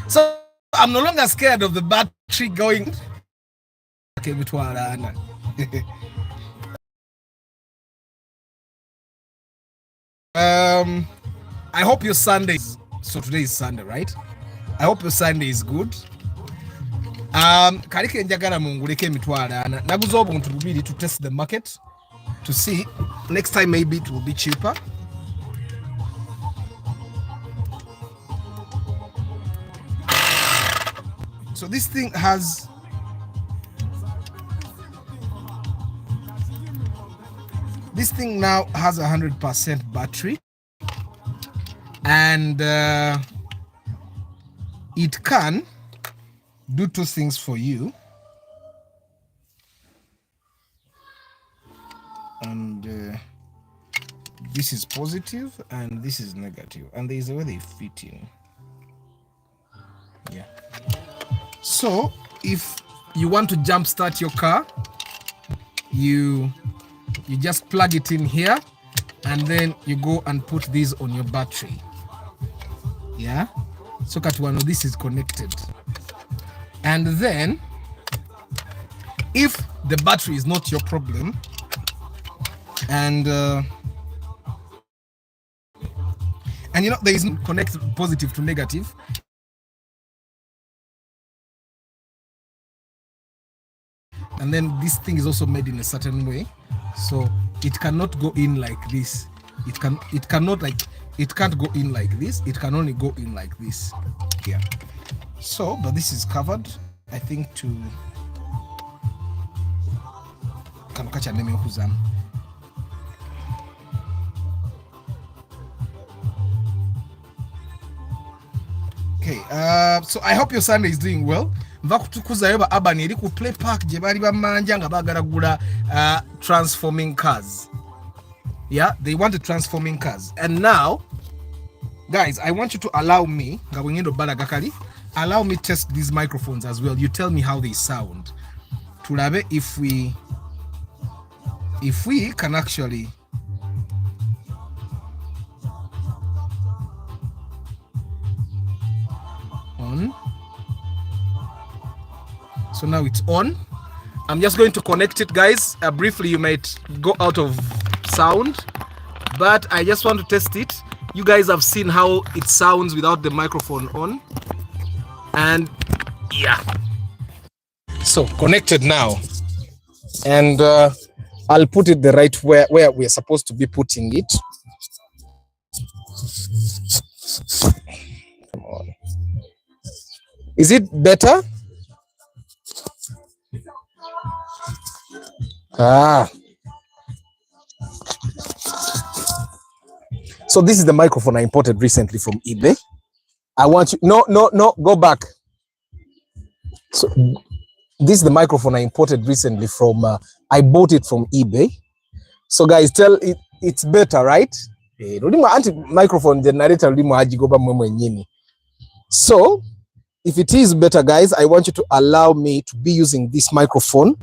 So I'm no longer scared of the battery going. I hope your Sunday is, so today is Sunday, right? I hope your Sunday is good. Kalike njagala munguleke emitwalo ana. Naguza obuntu bubiri to test the market to see next time maybe it will be cheaper. So this thing has now has 100% battery, and it can do two things for you. And this is positive and this is negative, and there is a way they fit in. Yeah. So if you want to jump start your car, you just plug it in here, and then you go and put these on your battery. Yeah. So Katuano, this is connected. And then if the battery is not your problem, and you know there is no connect positive to negative, and then this thing is also made in a certain way, so it cannot go in like this. It can't go in like this. It can only go in like this. Yeah. So, but this is covered, I think, to can catch a name Huzam. Okay, so I hope your Sunday is doing well. Vakutukuzayo ba abani eri ku play park je bali bamanja nga bagala gula transforming cars. Yeah, they want the transforming cars. And now, guys, I want you to allow me, allow me test these microphones as well. You tell me how they sound. Tulabe if we can actually on. So now it's on. I'm just going to connect it, guys. Briefly, you might go out of sound, but I just want to test it. You guys have seen how it sounds without the microphone on, and yeah, so connected now, and I'll put it the right where we're supposed to be putting it. Come on, is it better? So this is the microphone I imported recently from eBay. I want you, no, go back. So this is the microphone I imported recently from, I bought it from eBay. So guys, tell it, it's better, right? Microphone generator. So if it is better, guys, I want you to allow me to be using this microphone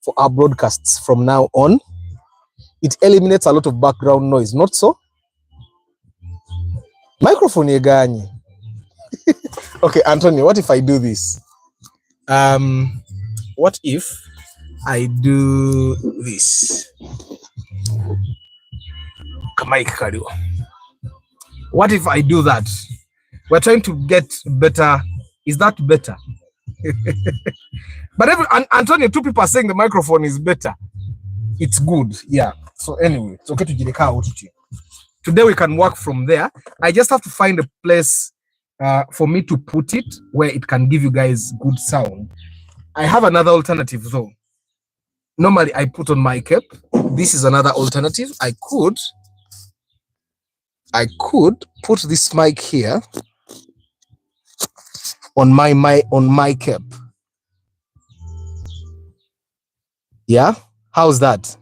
for our broadcasts from now on. It eliminates a lot of background noise, not so? Microphone yegani. Okay, Antonio, what if I do this? What if I do this? What if I do that? We're trying to get better. Is that better? But Antonio, two people are saying the microphone is better. It's good. Yeah. So anyway, it's okay to get out. Today we can work from there. I just have to find a place for me to put it where it can give you guys good sound. I have another alternative though. Normally I put on my cap. This is another alternative. I could put this mic here on my cap. Yeah, how's that?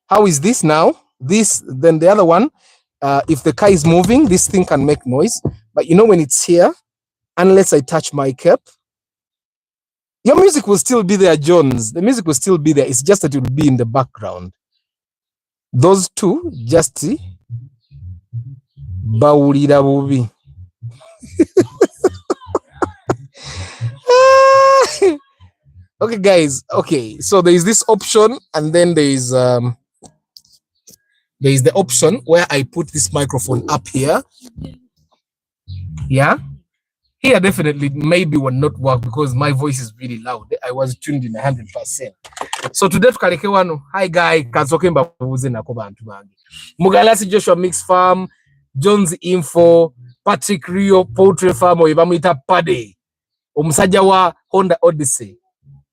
How is this now? This, then the other one, if the car is moving, this thing can make noise. But you know when it's here, unless I touch my cap, your music will still be there, Jones. The music will still be there. It's just that it will be in the background. Those two, just see. Bawulira bubi. Okay, guys. Okay, so there is this option, and then there is the option where I put this microphone up here. Yeah, here definitely maybe will not work because my voice is really loud. I was tuned in 100%. So today tukaleke wano. Hi guy, kazoke mbabuze nako bantu bange. Mugalasi Joshua Mix Farm, Jones Info, Patrick Rio Poultry Farm oyebamwita Pade. Omusajja wa Honda Odyssey.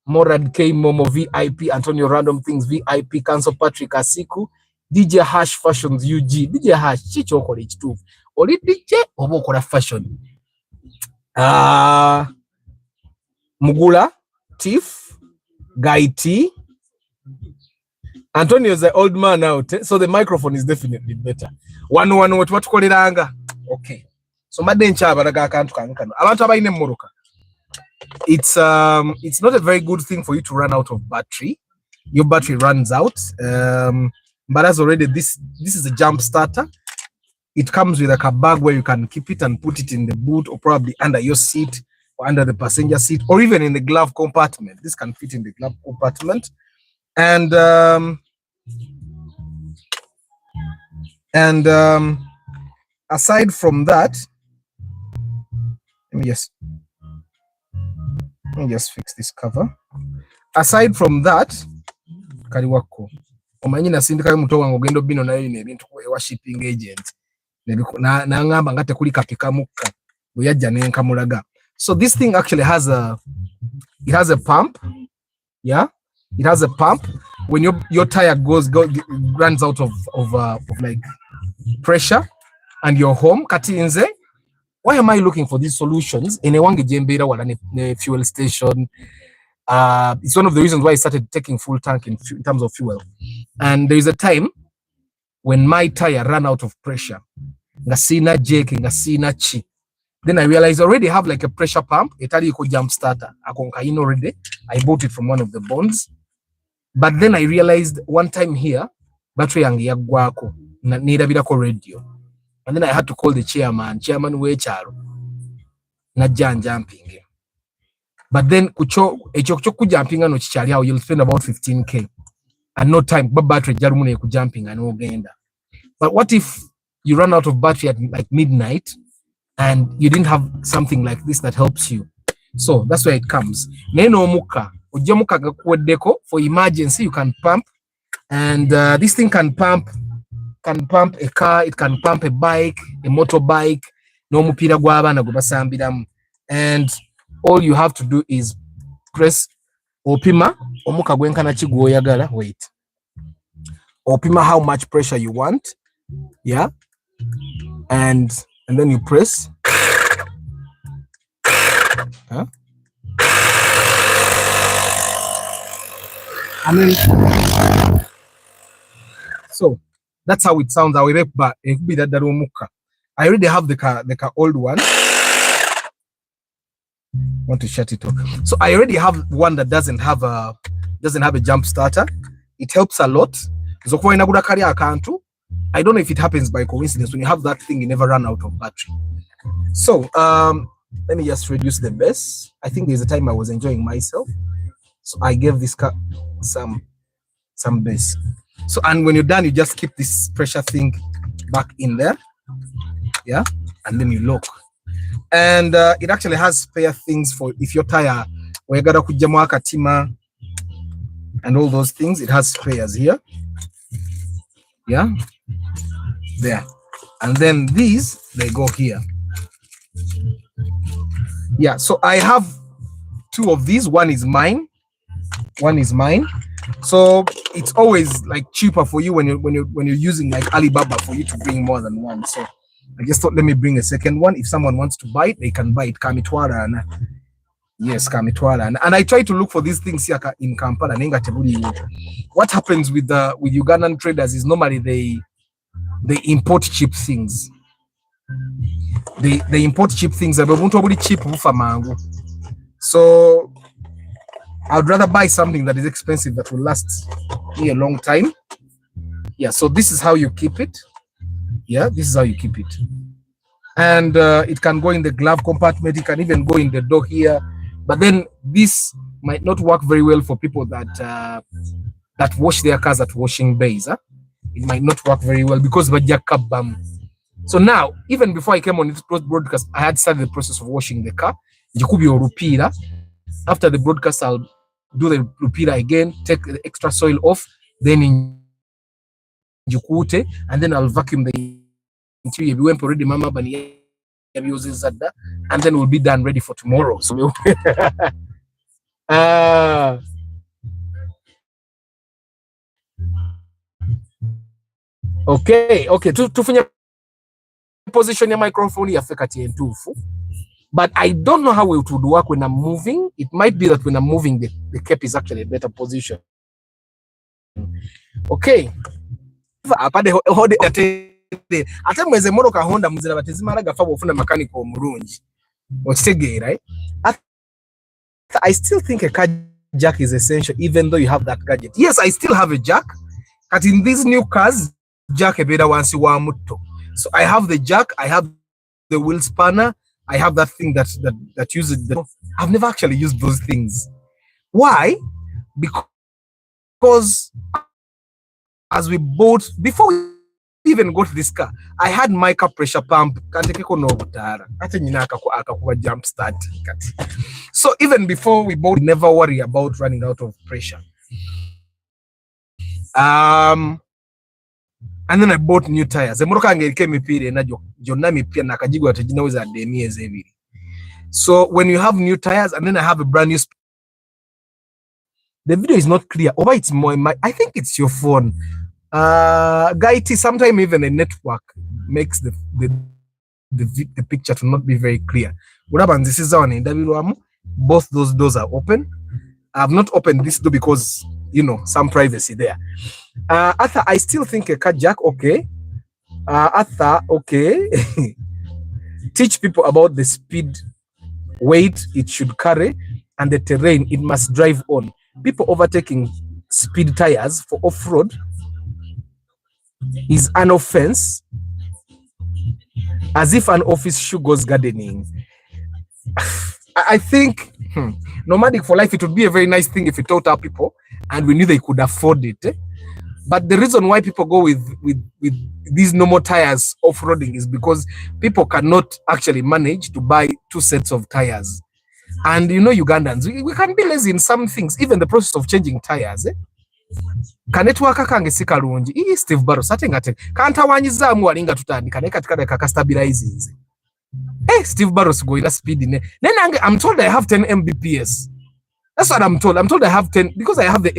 Morad K Momo VIP, Antonio Random Things VIP, Cancel Patrick Asiku, DJ Hash Fashions UG. DJ Hash chicho okole ekituufu. Oli DJ oba okola fashion. Mugula, Tiff, Guy T. Antonio is the old man now, so the microphone is definitely better. One what tukoleranga. Okay. So madde nkyabalaga akantu kano. Abantu abayine mmoroka. It's not a very good thing for you to run out of battery. Your battery runs out. But as already this is a jump starter. It comes with like a bag where you can keep it and put it in the boot or probably under your seat or under the passenger seat or even in the glove compartment. This can fit in the glove compartment. And aside from that, let me just fix this cover. Aside from that, kaliwako omanyi nasindikayo muto wange ogendo bino nayo ine ebintu ewa shipping agent na ngamba ngate kuli kapika mukka buyajja nenkamulaga. So this thing actually has a pump. Yeah, it has a pump. When your tire runs out of like pressure and you're home katinze. Why am I looking for these solutions? In a wange jembera wala ne fuel station. It's one of the reasons why I started taking full tank in terms of fuel. And there is a time when my tire ran out of pressure. Ngasina jake, ngasina chi. Then I realized I already have like a pressure pump. Itali ko jump starter. Akonkaino already. I bought it from one of the bonds. But then I realized one time here, battery yangi yagwako nirabirako radio. And then I had to call the chairman wecharo. Najja jumping. But then kucho jumping ano chichali how you'll spend about 15k and no time but battery jarumune ku jumping and ogenda. But what if you run out of battery at like midnight and you didn't have something like this that helps you? So that's where it comes. Neno muka ojemuka gakuweddeko for emergency you can pump, and this thing can pump a car, it can pump a bike, a motorbike, no mupira gw'abaana gwe basambiramu. And all you have to do is press opima omuka gwenkana ki gwoyagala. Wait, opima how much pressure you want. Yeah, and then you press. Huh? And then so that's how it sounds. I already have the old one. I want to shut it off. So I already have one that doesn't have a jump starter. It helps a lot. I don't know if it happens by coincidence. When you have that thing, you never run out of battery. So let me just reduce the bass. I think there's a time I was enjoying myself, so I gave this car some bass. So, and when you're done, you just keep this pressure thing back in there. Yeah, and then you lock. And it actually has spare things for if your tire wegara kujjamu akatima and all those things. It has spares here. Yeah, there. And then these, they go here. Yeah, so I have two of these. One is mine. So it's always like cheaper for you when you're using like Alibaba for you to bring more than one. So I just thought, let me bring a second one. If someone wants to buy it, they can buy it. Kamitwala. Yes, Kamitwala. And I try to look for these things here in Kampala. What happens with Ugandan traders is normally they import cheap things. They import cheap things. So I'd rather buy something that is expensive that will last me a long time. Yeah, so this is how you keep it. Yeah, this is how you keep it. And it can go in the glove compartment. It can even go in the door here. But then this might not work very well for people that that wash their cars at washing bays. It might not work very well because bam. So now, even before I came on this broadcast, I had started the process of washing the car. After the broadcast, I'll do the lupira again, take the extra soil off, then in jukute, and then I'll vacuum the interior. We went already, Mama Bani, and then we'll be done, ready for tomorrow. So, okay. To position your microphone but I don't know how it would work when I'm moving. It might be that when I'm moving, the cap is actually a better position. Okay. Ate mweze moroka Honda muzira batezimara gafa bofuna mechanical mulungi okitegeera right? I still think a car jack is essential even though you have that gadget. Yes, I still have a jack, but in these new cars jack ebeda wansi wa mutto. So I have the jack, I have the wheel spanner, I have that thing that uses the... I've never actually used those things. Why? Because as we bought, before we even got this car, I had mica pressure pump. Jump start. So even before we bought, we never worry about running out of pressure. And then I bought new tires. So when you have new tires, and then I have a brand new... The video is not clear. Or it's more... I think it's your phone. Gaiti, sometimes even the network makes the picture to not be very clear. This is on both those doors are open. I've not opened this door because, you know, some privacy there. I still think a car jack, okay. Okay. Teach people about the speed, weight it should carry, and the terrain it must drive on. People overtaking speed tires for off-road is an offense, as if an office shoe goes gardening. I think nomadic for life, it would be a very nice thing if we taught our people and we knew they could afford it. But the reason why people go with these normal tires off-roading is because people cannot actually manage to buy 2 sets of tires. And you know, Ugandans, we can be lazy in some things, even the process of changing tires. Kanetwaka kange sikalungi. Steve Barros atengate kanta wanyizamu walinga tutandika naye katika kaka stabilizing. Steve Barros go in a speed in. I'm told I have 10 Mbps. That's what I'm told. I'm told I have 10 because I have the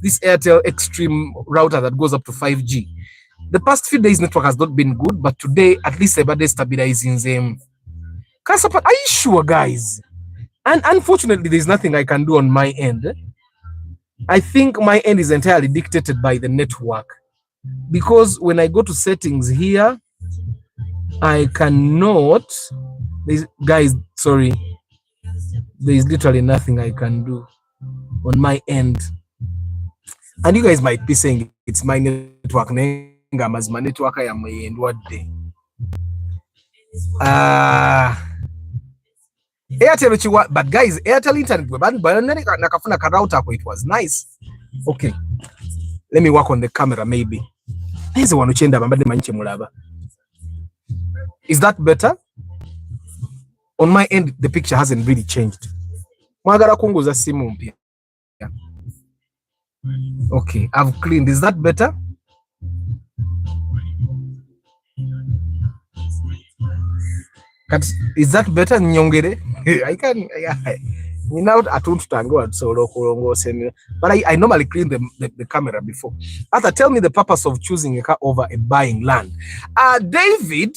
this Airtel Extreme router that goes up to 5G. The past few days network has not been good, but today at least everybody stabilizing them. Are you sure, guys? And unfortunately, there's nothing I can do on my end. I think my end is entirely dictated by the network, because when I go to settings here, I cannot. Guys, sorry. There is literally nothing I can do on my end. And you guys might be saying it's my network. As my network, I am in what day? Airtel, but guys, Airtel internet, it was nice. Okay, let me work on the camera maybe. Is that better? On my end, the picture hasn't really changed. Okay, I've cleaned. Is that better? Is that better? I can. But I normally clean the camera before. Arthur, tell me the purpose of choosing a car over a buying land. David,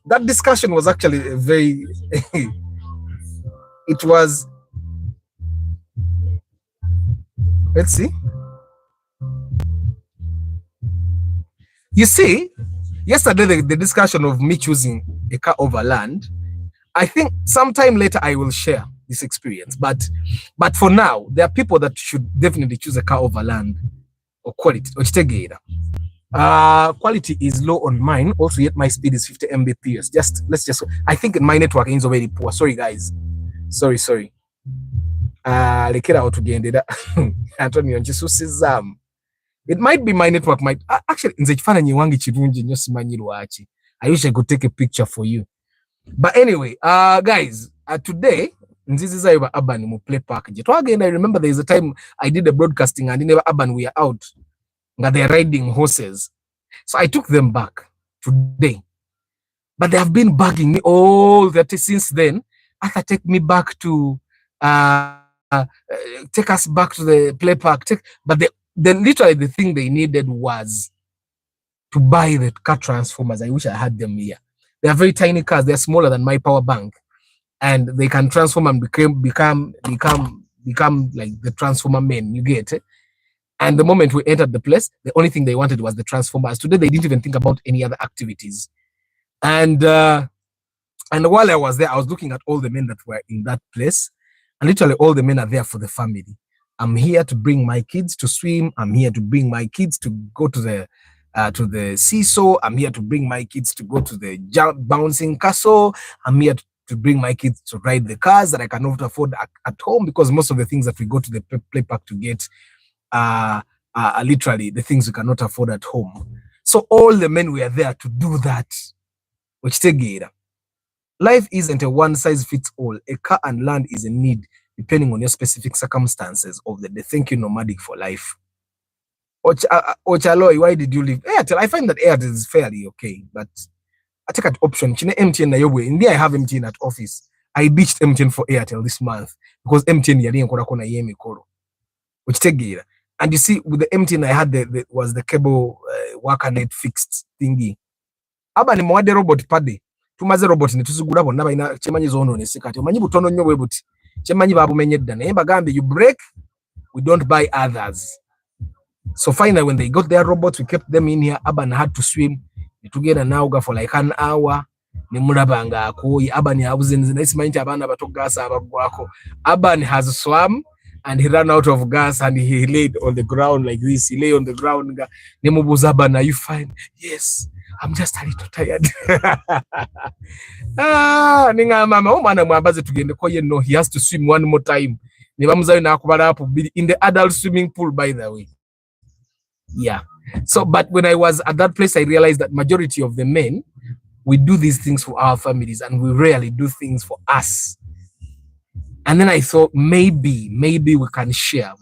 that discussion was actually very. It was. Let's see. You see, yesterday the discussion of me choosing a car over land, I think sometime later I will share this experience. But for now, there are people that should definitely choose a car over land or quality. Quality is low on mine. Also, yet my speed is 50 Mbps. I think my network is already poor. Sorry, guys. Sorry. lekera awo tugendera Antonio nkisusizzaamu. It might be my network, might actually nze ekifaananyi ewange kirungi nnyo simanyi lwaki. I wish I could take a picture for you. But anyway, guys, today nzizizayo ba Urban mu play park gye twagenda. I remember there is a time I did a broadcasting and in Urban we are out nga they are riding horses, so I took them back today, but they have been bugging me all that since then. Arthur, take me back to take us back to the play park, but the literally the thing they needed was to buy the car transformers. I wish I had them here. They are very tiny cars. They are smaller than my power bank, and they can transform and become like the transformer men. You get it? And the moment we entered the place, the only thing they wanted was the transformers. Today they didn't even think about any other activities. And while I was there, I was looking at all the men that were in that place, and literally all the men are there for the family. I'm here to bring my kids to swim. I'm here to bring my kids to go to the seesaw. I'm here to bring my kids to go to the bouncing castle. I'm here to bring my kids to ride the cars that I cannot afford at home, because most of the things that we go to the play park to get are literally the things we cannot afford at home. So all the men were there to do that. Which life isn't a one size fits all. A car and land is a need depending on your specific circumstances of the day. Thank you, Nomadic, for life. Ochaloi, why did you leave Airtel? I find that Airtel is fairly okay, but I take an option. Chine MTN na yowe. India, I have MTN at office. I ditched MTN for Airtel this month because MTN yali nkora kona yemi koro. Which tegira. And you see, with the MTN I had was the cable worker net fixed thingy. Aba ni mwade robot pade. Tumaze robot ne tuzigula bonna bayina chemanyi zono ne sikati. Omanyi butono nnyo webuti. Chemanyi babumenyedda naye bagambe you break, we don't buy others. So finally, when they got their robots, we kept them in here. Aban had to swim. Together now for like an hour. Aban has swum and he ran out of gas and he laid on the ground like this. He lay on the ground. Are you fine? Yes, I'm just a little tired. He has to swim one more time. In the adult swimming pool, by the way. Yeah. So, but when I was at that place, I realized that majority of the men, we do these things for our families and we rarely do things for us. And then I thought maybe we can share.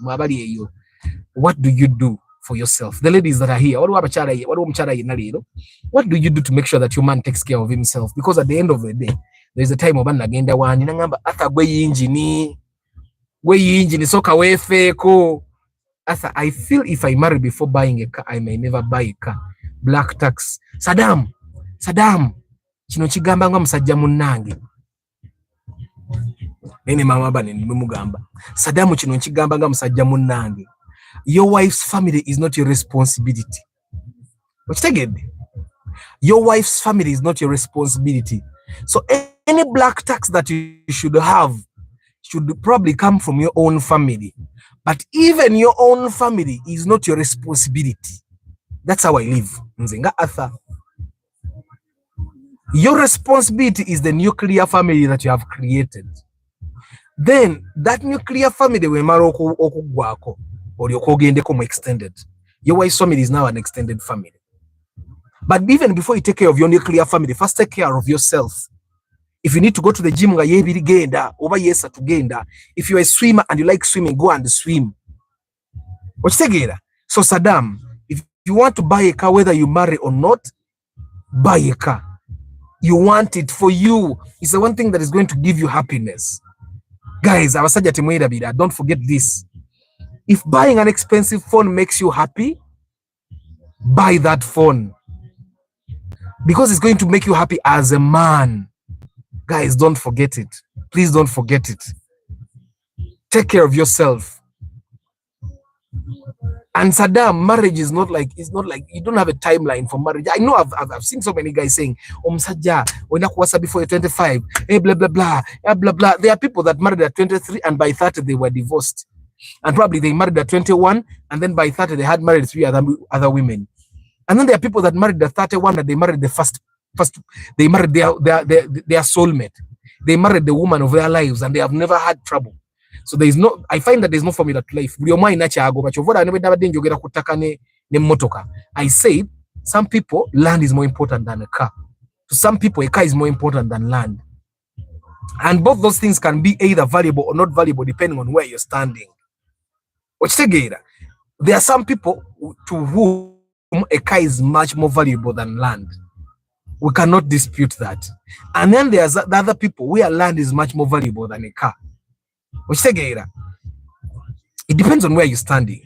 What do you do for yourself? The ladies that are here, what do you do to make sure that your man takes care of himself? Because at the end of the day, there's a time of agenda one. I feel if I marry before buying a car, I may never buy a car. Black tax. Saddam. Kino kigamba nga musajja munnange. Nene mama bane nimugamba. Saddam kino kigamba nga musajja munnange. Your wife's family is not your responsibility. Your wife's family is not your responsibility. So any black tax that you should have should probably come from your own family. But even your own family is not your responsibility. That's how I live. Nzenga Arthur. Your responsibility is the nuclear family that you have created. Then that nuclear family we maroko okugwako or yokogendeko extended. Your wife's family is now an extended family. But even before you take care of your nuclear family, first take care of yourself. If you need to go to the gym, if you're a swimmer and you like swimming, go and swim. So Saddam, if you want to buy a car, whether you marry or not, buy a car. You want it for you. It's the one thing that is going to give you happiness. Guys, don't forget this. If buying an expensive phone makes you happy, buy that phone. Because it's going to make you happy as a man. Guys, don't forget it. Please don't forget it. Take care of yourself. And Saddam, marriage is not like, you don't have a timeline for marriage. I know I've seen so many guys saying, Sajja, before you're 25, blah, blah, blah, blah, blah. There are people that married at 23 and by 30 they were divorced. And probably they married at 21 and then by 30 they had married 3 other women. And then there are people that married at 31 and they married the first they married their soulmate. They married the woman of their lives and they have never had trouble. So there is no, I find that there's no formula to life. I said some people, land is more important than a car. To some people, a car is more important than land. And both those things can be either valuable or not valuable depending on where you're standing. There are some people to whom a car is much more valuable than land. We cannot dispute that. And then there's the other people where land is much more valuable than a car. It depends on where you're standing.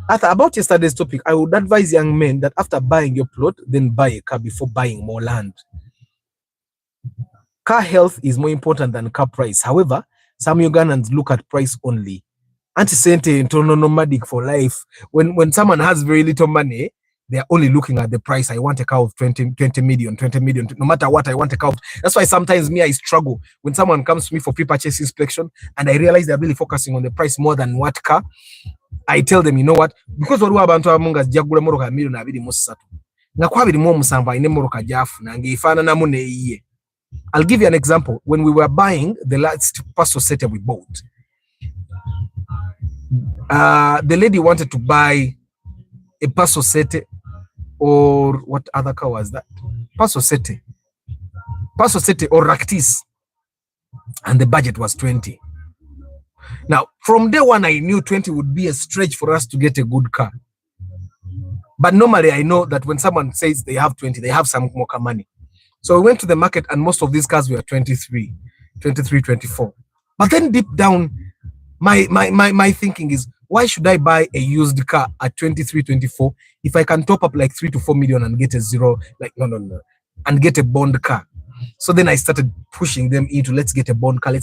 About yesterday's topic, I would advise young men that after buying your plot, then buy a car before buying more land. Car health is more important than car price. However, some Ugandans look at price only. Anti-sente nomadic for life. When someone has very little money, they're only looking at the price. I want a car of 20 million. No matter what, I want a car. That's why sometimes I struggle when someone comes to me for pre-purchase inspection and I realize they're really focusing on the price more than what car. I tell them, you know what? Because what abantu amunga jagula moroka million 23 ngakwa 27 ine moroka jafu na ngifana na mune iye. I'll give you an example. When we were buying the last Paso Sete we bought, the lady wanted to buy a Paso Sete, or what other car was that? Paso Sete or Ractis, and the budget was 20. Now, from day one, I knew 20 would be a stretch for us to get a good car. But normally, I know that when someone says they have 20, they have some more money. So we went to the market, and most of these cars were 23, 24. But then deep down, my thinking is, why should I buy a used car at 23, 24 if I can top up like 3 to 4 million and get a zero, like no, and get a bond car? So then I started pushing them into, let's get a bond car. I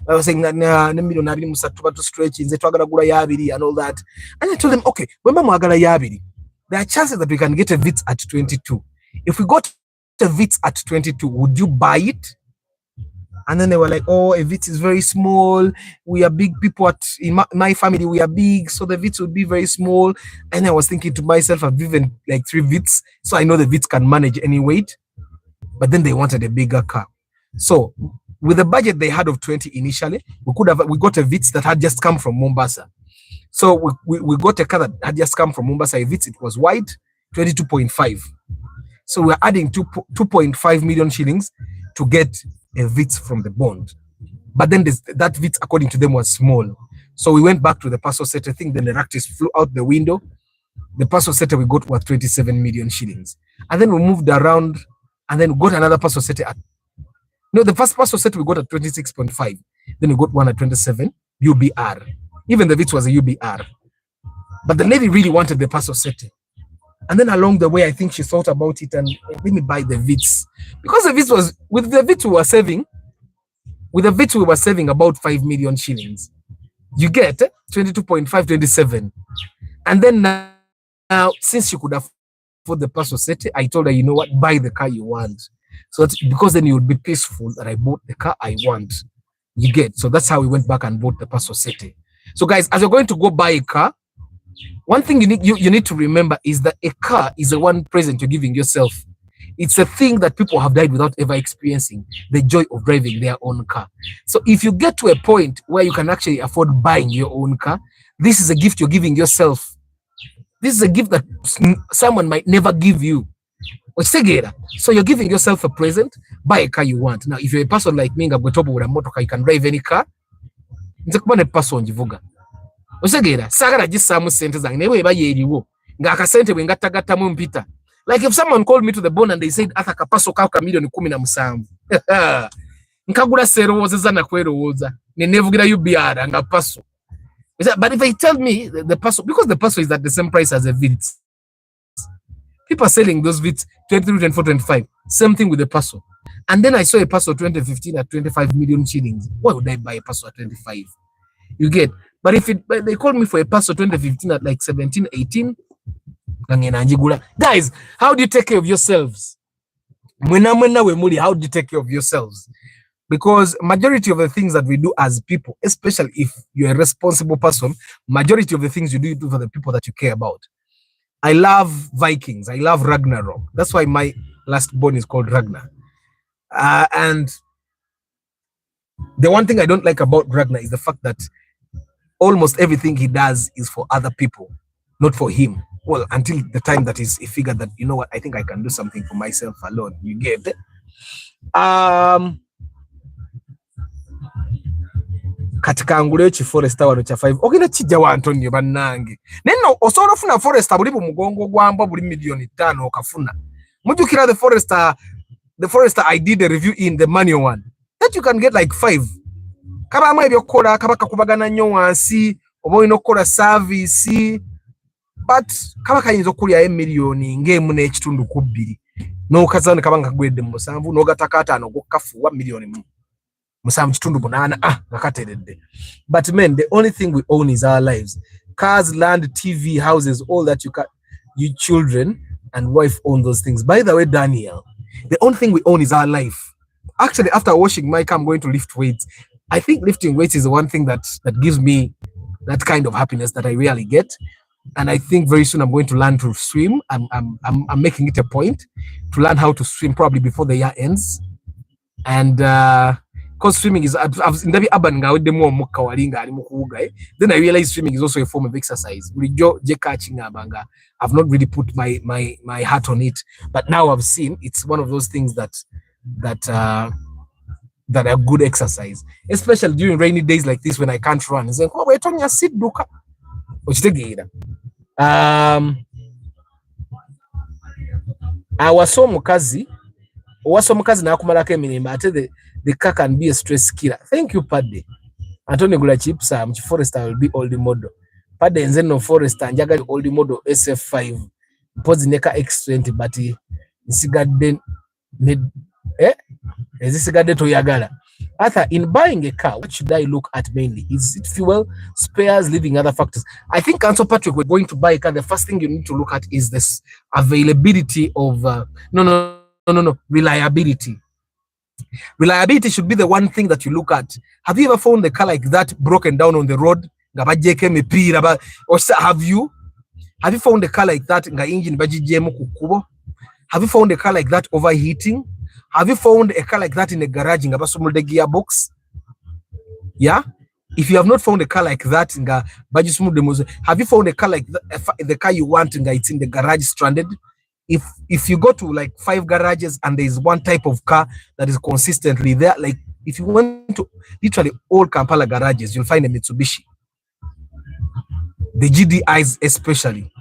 was saying, nah, to stretch and all that. And I told them, okay, there are chances that we can get a Vitz at 22. If we got a Vitz at 22, would you buy it? And then they were like, oh, a Vitz is very small. We are big people in my family. We are big, so the Vitz would be very small. And I was thinking to myself, I've driven like 3 Vitz, so I know the Vitz can manage any weight. But then they wanted a bigger car. So with the budget they had of 20 initially, we got a Vitz that had just come from Mombasa. So we got a car that had just come from Mombasa. A Vitz, it was wide, 22.5. So we're adding 2.5 million shillings to get a Vitz from the bond. But then that Vitz, according to them, was small. So we went back to the Paso Sete thing. Then the Ractis flew out the window. The Paso Sete we got was 27 million shillings. And then we moved around and then we got another Paso Sete at, no, the first Paso Sete we got at 26.5. Then we got one at 27, UBR. Even the Vitz was a UBR. But the lady really wanted the Paso Sete. And then along the way, I think she thought about it and let me buy the Vitz. Because the Vitz was, with the Vitz we were saving about 5 million shillings. You get 22.5, 27. And then now, since she could afford the Paso Sete, I told her, you know what, buy the car you want. So that's, because then you would be peaceful that I bought the car I want. You get, so that's how we went back and bought the Paso Sete. So guys, as you're going to go buy a car, one thing you need to remember is that a car is the one present you're giving yourself. It's a thing that people have died without ever experiencing, the joy of driving their own car. So if you get to a point where you can actually afford buying your own car, this is a gift you're giving yourself. This is a gift that someone might never give you. So you're giving yourself a present, buy a car you want. Now, if you're a person like me, you can drive any car. It's a person osegera sagala gisamu sente zange newe eba yeriwo ngaka sente bwe ngattagatta mu mpita. Like if someone called me to the bone and they said aka kapaso ka milioni 17 nkagula serowozeza na kwerowooza ne nevugira UBR nga paso. But if they tell me the paso, because the paso is at the same price as a Vitz, people are selling those Vitz 23, 24, 25, same thing with the paso. And then I saw a paso 2015 at 25 million shillings. Why would I buy a paso at 25? You get. But if they called me for a Paso 2015 at like 17, 18, guys, how do you take care of yourselves? How do you take care of yourselves? Because majority of the things that we do as people, especially if you're a responsible person, majority of the things you do for the people that you care about. I love Vikings. I love Ragnarok. That's why my last born is called Ragnar. And The one thing I don't like about Ragnar is the fact that almost everything he does is for other people, not for him. Well, until the time that he figured that, you know what, I think I can do something for myself alone. You get it? Katika ngule chi foresta wano cha 5 ogenda kijja wa Antonio bannange neno osobola ofuna foresta buli mugongo gwamba buli milioni 5 okafuna mujukira the forester I did a review in the manual one that you can get like 5 kaba amwe ebyokola kabaka kubagana nnyo wansi oba olina okukola service but kaba kayinza okulya emiliyoni ng'emu n'ekitundu ku 2 n'okazana kabanga gwedde mu 7 n'ogataka 5 gokkafuwa miliyoni musanvu kitundu 8 ngakateredde. But men, the only thing we own is our lives. Cars, land, TV, houses, all that you children and wife own those things. By the way, Daniel, the only thing we own is our life. Actually, after washing my car, I'm going to lift weights. I think lifting weights is the one thing that gives me that kind of happiness that I really get. And I think very soon I'm going to learn to swim. I'm making it a point to learn how to swim probably before the year ends. And because swimming is then I realized swimming is also a form of exercise. I've not really put my heart on it, but now I've seen it's one of those things that are good exercise, especially during rainy days like this when I can't run. It's like, oh, wait on your seat, duka. Awaso mukazi nakumalako emirembe ate the car can be a stress killer. Thank you, Paddy. Antonio gula chipsa Forester will be old model. Paddy nze no Forester njagali old model SF5 pose neka X20 but nsigadde ezisigadde toyagala. Arthur, in buying a car, what should I look at mainly? Is it fuel, spares, living, other factors? I think, Council Patrick, we're going to buy a car. The first thing you need to look at is this availability of reliability. Reliability should be the one thing that you look at. Have you ever found a car like that broken down on the road? Or have you found a car like that? Have you found a car like that overheating? Have you found a car like that in a garage? Gearbox? Yeah? If you have not found a car like that, have you found a car like that, the car you want, it's in the garage stranded? If you go to like 5 garages and there is one type of car that is consistently there, like if you went to literally all Kampala garages, you'll find a Mitsubishi. The GDIs especially.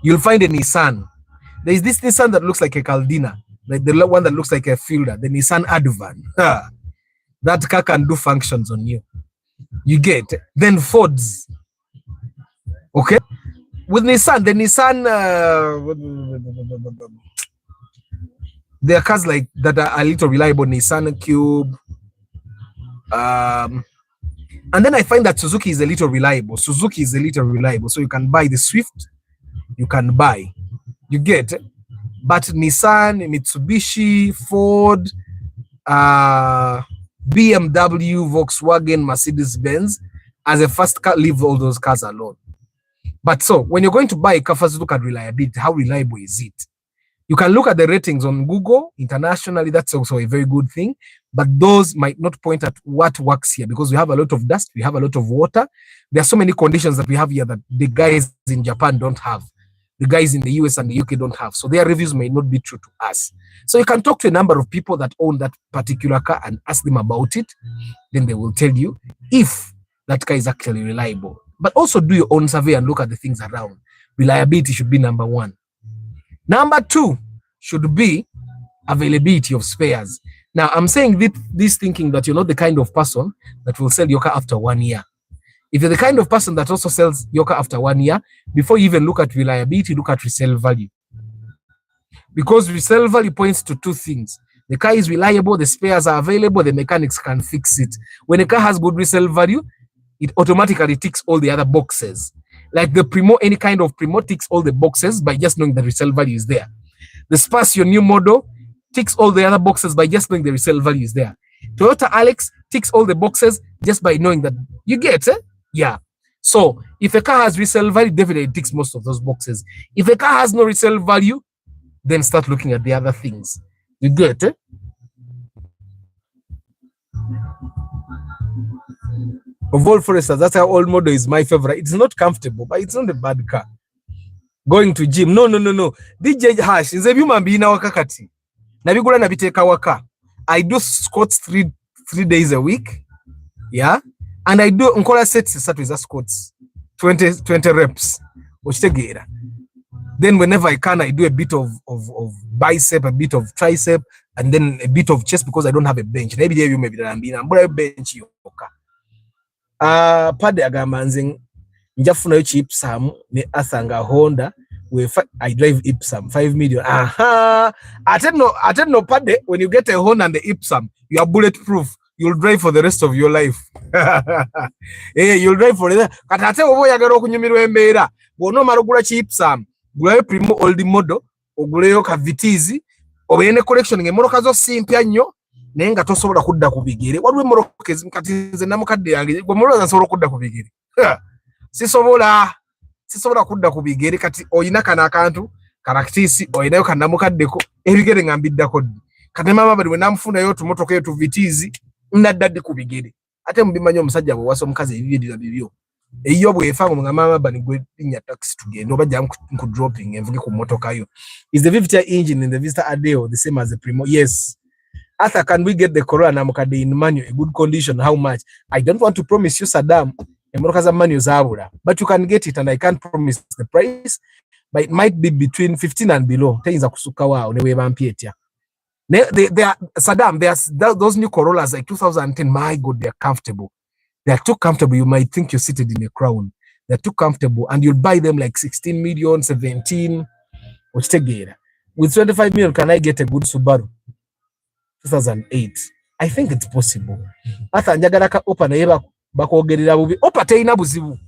You'll find a Nissan. There is this Nissan that looks like a Caldina, like the one that looks like a Fielder, the Nissan Advan. That car can do functions on you. You get. Then Fords. Okay? With Nissan, the Nissan, there are cars like that are a little reliable. Nissan Cube, and then I find that Suzuki is a little reliable. So you can buy the Swift, you can buy, you get. But Nissan, Mitsubishi, Ford, BMW, Volkswagen, Mercedes-Benz, as a first car, leave all those cars alone. But so when you're going to buy a car, first look at reliability. How reliable is it? You can look at the ratings on Google internationally. That's also a very good thing. But those might not point at what works here because we have a lot of dust. We have a lot of water. There are so many conditions that we have here that the guys in Japan don't have. The guys in the US and the UK don't have. So their reviews may not be true to us. So you can talk to a number of people that own that particular car and ask them about it. Then they will tell you if that car is actually reliable. But also do your own survey and look at the things around. Reliability should be number 1. Number 2 should be availability of spares. Now, I'm saying this thinking that you're not the kind of person that will sell your car after 1 year. If you're the kind of person that also sells your car after 1 year, before you even look at reliability, look at resale value. Because resale value points to 2 things. The car is reliable, the spares are available, the mechanics can fix it. When a car has good resale value, it automatically ticks all the other boxes. Like the Primo, any kind of Primo ticks all the boxes by just knowing the resale value is there. The Space, your new model, ticks all the other boxes by just knowing the resale value is there. Toyota Alex ticks all the boxes just by knowing that. You get it? Yeah. So if a car has resale value, definitely it ticks most of those boxes. If a car has no resale value, then start looking at the other things. You get it? Of all Foresters, that's how old model is my favorite. It's not comfortable, but it's not a bad car. Going to gym, no. DJ Hash is a human being na wakakati. Nabigula nabiteka waka. I do squats three days a week. Yeah. And I do nkola sets start with squats. 20 reps. Ochitegera. Then whenever I can, I do a bit of bicep, a bit of tricep, and then a bit of chest because I don't have a bench. Maybe there you may be a bench yoka. Pade agamanzing njafuna yo Ipsam ne asanga Honda I drive Ipsam 5 million. I don't know pade, when you get a Honda and the Ipsam, you are bulletproof. You'll drive for the rest of your life. You'll drive for it. Katate obo yagala okunyumirwa embeera. Bono marugula Ipsam. Gulayo primo old model, oguleyo ka vitizi, obene collection ngemotoka zo simpya nnyo. Nenga tosobola kudda ku bigere. Waliwo emmoloka ezimukatize namukadde yange gwe mulowooza nsobola kudda ku bigere. Sisobola kudda ku bigere kati oyina kana akantu karaktisi oyinayo kanamukaddeko ebigere ngambiddako ddi. Kati mama bali we namufunayo tumotoka eyo tuvitizi naddadde ku bigere. Ate mubimanyi omusajja bwe wasa omukazi ebibirira bibyo. Eyo bwefa nga mama bali gwe linya taxi tugende obajja ku dropping envuge ku motoka yo. Is the Vista engine in the Vista Adeo the same as the Primo? Yes. Arthur, can we get the Corolla namukadde in manual, a good condition? How much? I don't want to promise you, Saddam, emoroka manual zabula, but you can get it, and I can't promise the price, but it might be between 15 and below. Things kusuka wao newe bampietia. They are Saddam. Those new Corollas like 2010. My God, they are comfortable. They are too comfortable. You might think you're seated in a crown. They're too comfortable, and you'll buy them like 16 million, 17. With 25 million, can I get a good Subaru? 2008. I think it's possible. Ata njagala ka Opa naye bakogerera bubi. Opa teina buzibu.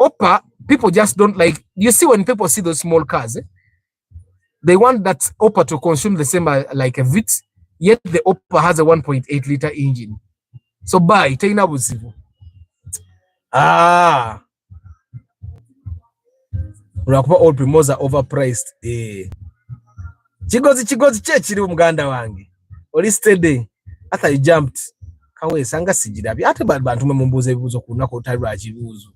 Opa, people just don't like. You see, when people see those small cars, they want that Opa to consume the same like a Vitz, yet the Opa has a 1.8 liter engine. So buy teina buzibu. Urakupa all Primos are overpriced. Chigozi chechiri umuganda wange. Oli steady. After you jumped. Kawe sanga sijirabi. Ate bantu memumbuza ebibuzo kunako otalwa kibuzo.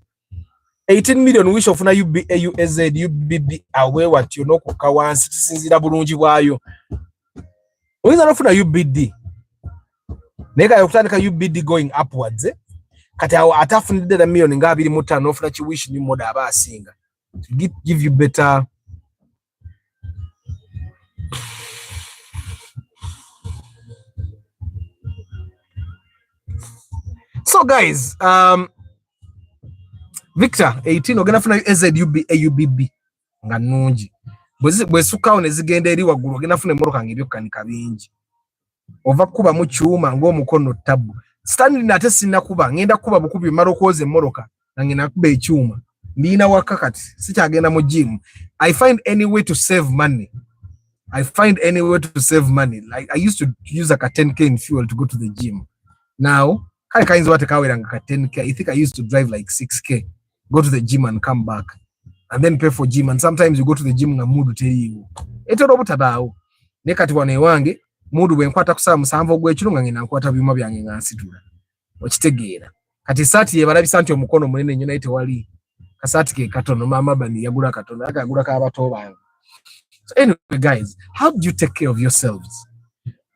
18 million wish ofuna UBAUZ UBB awe wati onoko kawansi tisinzira bulungi bwayo. Oyinza nofuna UBD. Nega yokutandika UBD going upwards. Kati awo atafunidde na million nga 25 ofuna ki wish ni moda abasinga. To give you better. So guys, Victor 18 ogenda funa AUBB nga nungi. Bwe sukawo ne zigenda eri waggulu ogenda funa emmoloka ng'ebyokanika bingi. Ova kuba mu kyuma ng'omukono tabu. Stanley nate sinnakuba ngenda kuba bukubi mara okwoza emmoloka nga ngenda kuba ekyuma. Ndina waka kati sikyagenda mu gym. I find any way to save money. Like I used to use like a 10k in fuel to go to the gym. Now, I think I used to drive like 6k, go to the gym and come back, and then pay for gym. And sometimes you go to the gym and mood tell you. Eto robutabawo. Nekati wane wange, mood bwenkwata kusaba musanvu gw'ekiro nga ngenda nkwata byuma byange nga nsitula. Okitegeera. Kati saati ye balabisa nti omukono munene nnyo naye tewali. Kasati ke katono mama bani yagula katono akagula ka bato bange. So anyway guys, how do you take care of yourselves?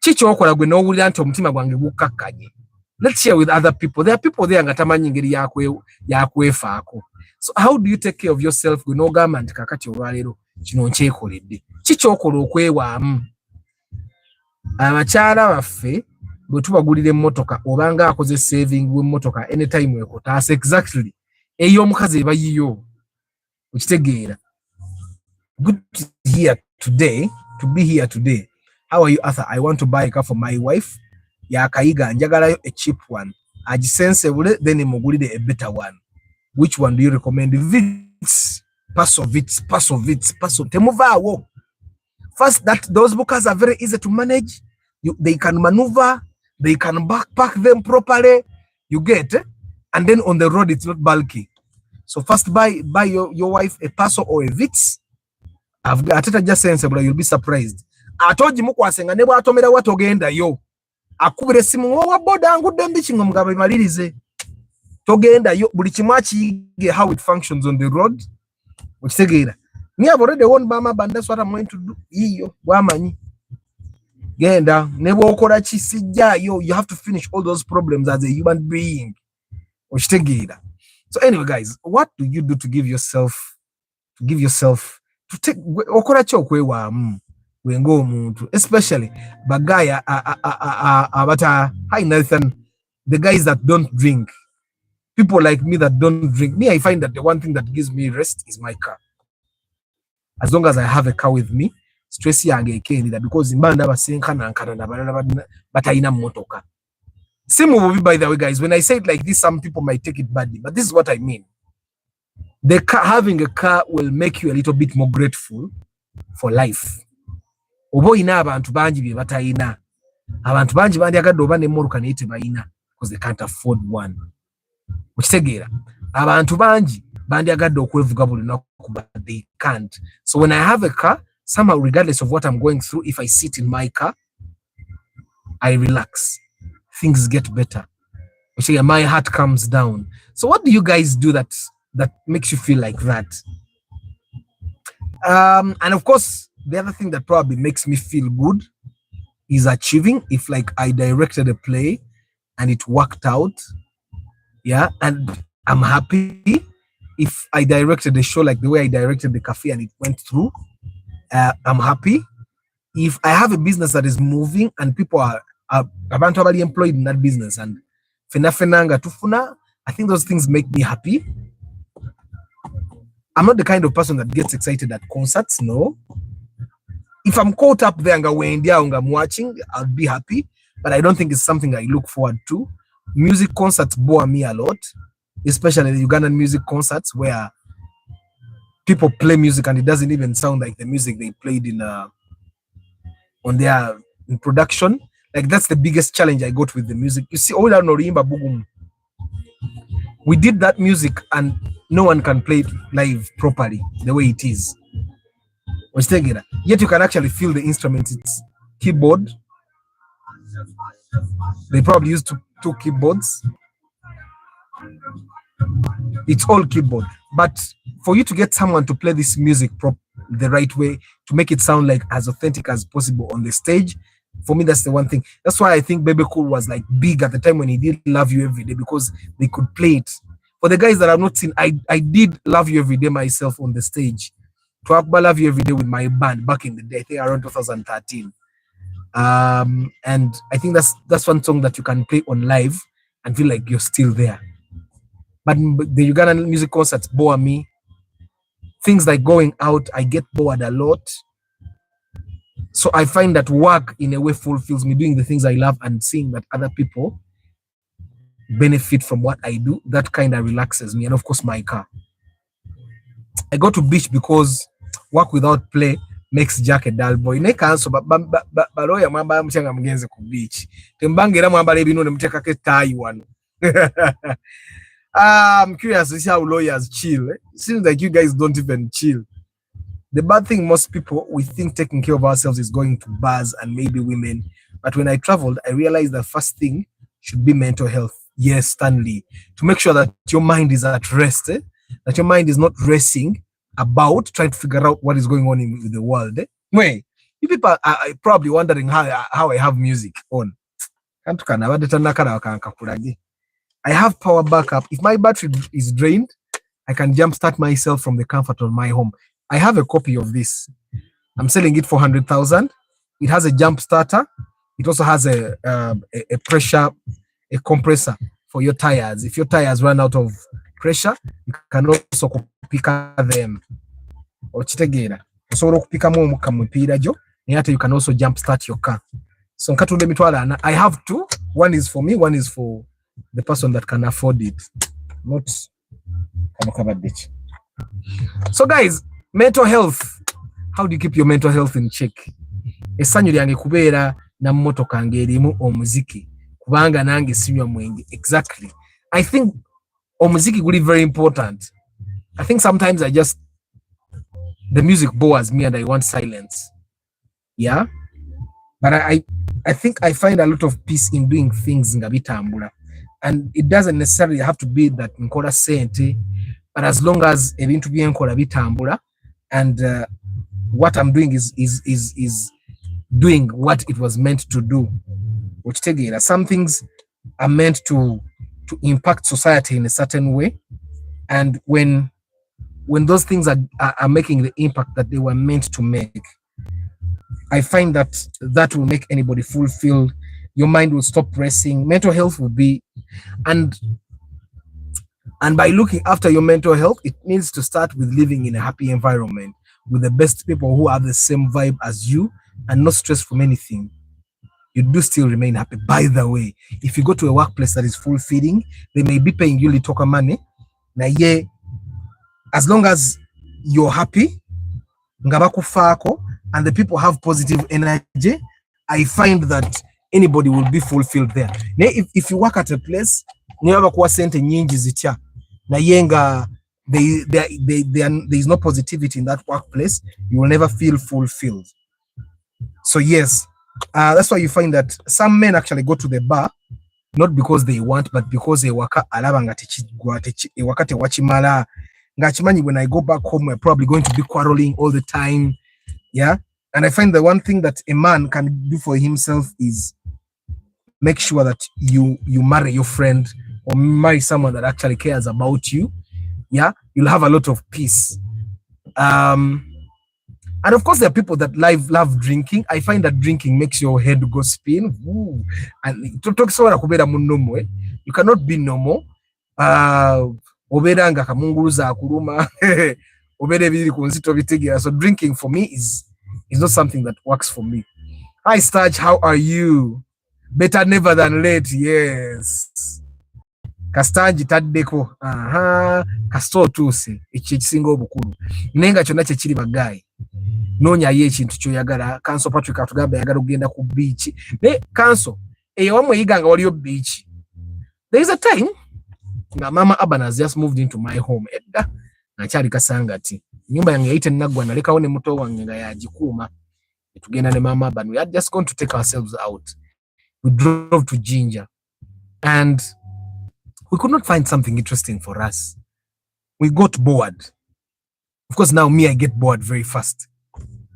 Chicho okola gwe n'owulira nti omutima gwange gukakkanye. Let's share with other people. There are people there nga tamanyi ngeri yakwefaako. So how do you take care of yourself gwe n'ogamba nti kakati olwaleero kino nkyekoledde? Chicho okola okwewaamu. Abakyala baffe bwe tubagulira emmotoka obanga akoze saving w'emmotoka anytime wekotaasa exactly ey'omukazi eba yiyo. Okitegeera. Good to be here today. How are you, Arthur? I want to buy a car for my wife. Yakayiga njagalayo a cheap one. Agisensible, then imugulide a better one. Which one do you recommend? Vitz. Pass of Temuvaawo. First, those bookers are very easy to manage. They can maneuver. They can backpack them properly. You get, and then on the road it's not bulky. So first buy your wife a Paso or a Vitz. I've got it just sensible. You'll be surprised. I told you mukwasenga nebo atomera watogenda yo. Akubire simu wa boda ngudde mbikingo mugabe malirize. togenda yo buli kimu akiyige how it functions on the road okitegeera me I've already won mama but that's what I'm going to do iyo wamanyi genda ne bwokola kisijjayo you have to finish all those problems as a human being okitegeera. So anyway guys, what do you do to give yourself to take okola ki okwewaamu wenga omuntu, especially bagaya abata hi Nathan, the guys that don't drink, people like me that don't drink. Me, I find that the one thing that gives me rest is my car. As long as I have a car with me, stress yange ekenira because mbanda basenkana nkana nabalala batayina motoka. Simu, by the way guys, when I say it like this, some people might take it badly, but this is what I mean. The car, having a car will make you a little bit more grateful for life. Obo ina abantu banji bye batayina. Abantu banji bandyagadde oba n'emmoloka naye tebayina because they can't afford one. Okitegeera, abantu banji bandyagadde okwevuga buli lunaku but they can't. So when I have a car, somehow regardless of what I'm going through, if I sit in my car, I relax. Things get better. My heart calms down. So what do you guys do that makes you feel like that? And of course, the other thing that probably makes me feel good is achieving. If like I directed a play and it worked out, yeah, and I'm happy. If I directed a show like the way I directed the cafe and it went through, I'm happy. If I have a business that is moving and people are abantu abali employed in that business and fenanga tufuna, I think those things make me happy. I'm not the kind of person that gets excited at concerts, no. If I'm caught up there and I'm watching, I'll be happy, but I don't think it's something I look forward to. Music concerts bore me a lot, especially the Ugandan music concerts where people play music and it doesn't even sound like the music they played in production. Like that's the biggest challenge I got with the music. You see, all Norimba Bugum, we did that music and no one can play it live properly the way it is. Yet you can actually feel the instrument. It's keyboard. They probably used two keyboards. It's all keyboard. But for you to get someone to play this music the right way, to make it sound like as authentic as possible on the stage, for me, that's the one thing. That's why I think Baby Cool was like big at the time when he did Love You Every Day, because they could play it. For the guys that have not seen, I did Love You Every Day myself on the stage. To Love You Every Day with my band back in the day, I think around 2013. And I think that's one song that you can play on live and feel like you're still there. But the Ugandan music concerts bore me. Things like going out, I get bored a lot. So I find that work in a way fulfills me, doing the things I love and seeing that other people benefit from what I do. That kind of relaxes me. And of course, my car. I go to beach because work without play makes Jack a dull boy. Ne kanso baloya mwamba mchanga mgenze ku beach. Tembangera mwamba lebino ne mteka ke Taiwan. I'm curious to see how lawyers chill. It seems like you guys don't even chill. The bad thing, most people, we think taking care of ourselves is going to bars and maybe women. But when I traveled, I realized the first thing should be mental health. Yes, Stanley. To make sure that your mind is at rest, that your mind is not racing about trying to figure out what is going on in the world. Wait, you people are probably wondering how I have music on. I have power backup. If my battery is drained, I can jumpstart myself from the comfort of my home. I have a copy of this. I'm selling it for 100,000. It has a jump starter. It also has a compressor for your tires. If your tires run out of pressure, you can also pick them. Or chitegera. So you can also jump start your car. So I have two. One is for me, one is for the person that can afford it. Not so guys, mental health. How do you keep your mental health in check? Esanyu lyange kubeera na mmotoka ng'erimu omuziki kubanga nange sinywa mwenge. Exactly. I think omuziki guli very important. I think sometimes the music bores me and I want silence. Yeah? But I think I find a lot of peace in doing things nga bitambula. and it doesn't necessarily have to be that nkola sente, but as long as ebintu byenkola bitambula and what I'm doing is doing what it was meant to do. Some things are meant to impact society in a certain way, and when those things are making the impact that they were meant to make, I find that will make anybody fulfilled. Your mind will stop racing. Mental health will be, and by looking after your mental health, it needs to start with living in a happy environment with the best people who have the same vibe as you and not stressed from anything. You do still remain happy. By the way, if you go to a workplace that is fulfilling, they may be paying you little money. Now, yeah, as long as you're happy, and the people have positive energy, I find that anybody will be fulfilled there. Now, if you work at a place, there is no positivity in that workplace, you will never feel fulfilled. So yes, that's why you find that some men actually go to the bar not because they want, but because they waka alaba nga wachimala. When I go back home, we're probably going to be quarreling all the time. Yeah. And I find the one thing that a man can do for himself is make sure that you marry your friend or marry someone that actually cares about you. Yeah. You'll have a lot of peace. And of course, there are people that love drinking. I find that drinking makes your head go spin. Ooh. And to talk so you cannot be normal. Oberanga kamunguza akuluma. Obere biri kunzito bitegera. So drinking for me is not something that works for me. Hi Starch, how are you? Better never than late. Yes. Kastanji taddeko. Kasto tuse. Ekisingo obukulu. Nenga kyonna kye kiri bagayi. Nonya ye ekintu kyoyagala. Kanso Patrick atugamba yagala kugenda ku beach. Ne kanso eyawamwe yiganga waliyo beach. There is a time Mama Aban has just moved into my home. Edda nakyali kasangati. Nyumba yange yayite nagwa nalekawo ne muto wange nga yagikuuma. Tugenda ne Mama Aban. We had just gone to take ourselves out. We drove to Ginger and we could not find something interesting for us. We got bored. Of course, now me, I get bored very fast.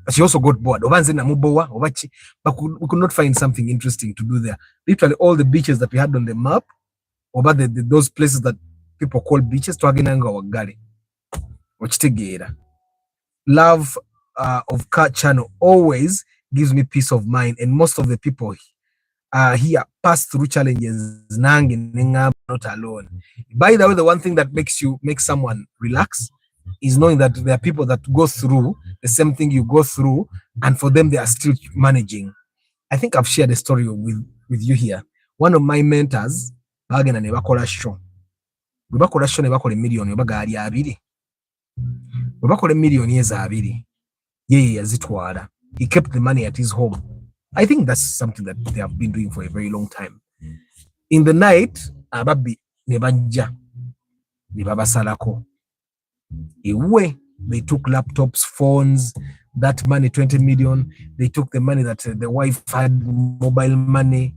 But she also got bored. But we could not find something interesting to do there. Literally all the beaches that we had on the map, or those places that people call beaches, love of Car Channel always gives me peace of mind, and most of the people here pass through challenges not alone. By the way, the one thing that makes someone relax is knowing that there are people that go through the same thing you go through, and for them they are still managing. I think I've shared a story with you here. One of my mentors bagenda ne bakola show. Bwe bakola show ne bakola million bagali abiri. Bwe bakola million eza abiri. Ye yazitwala. He kept the money at his home. I think that's something that they have been doing for a very long time. In the night, ababi ne bajja ne babasalako. They took laptops, phones, that money, 20 million. They took the money that the wife had, mobile money.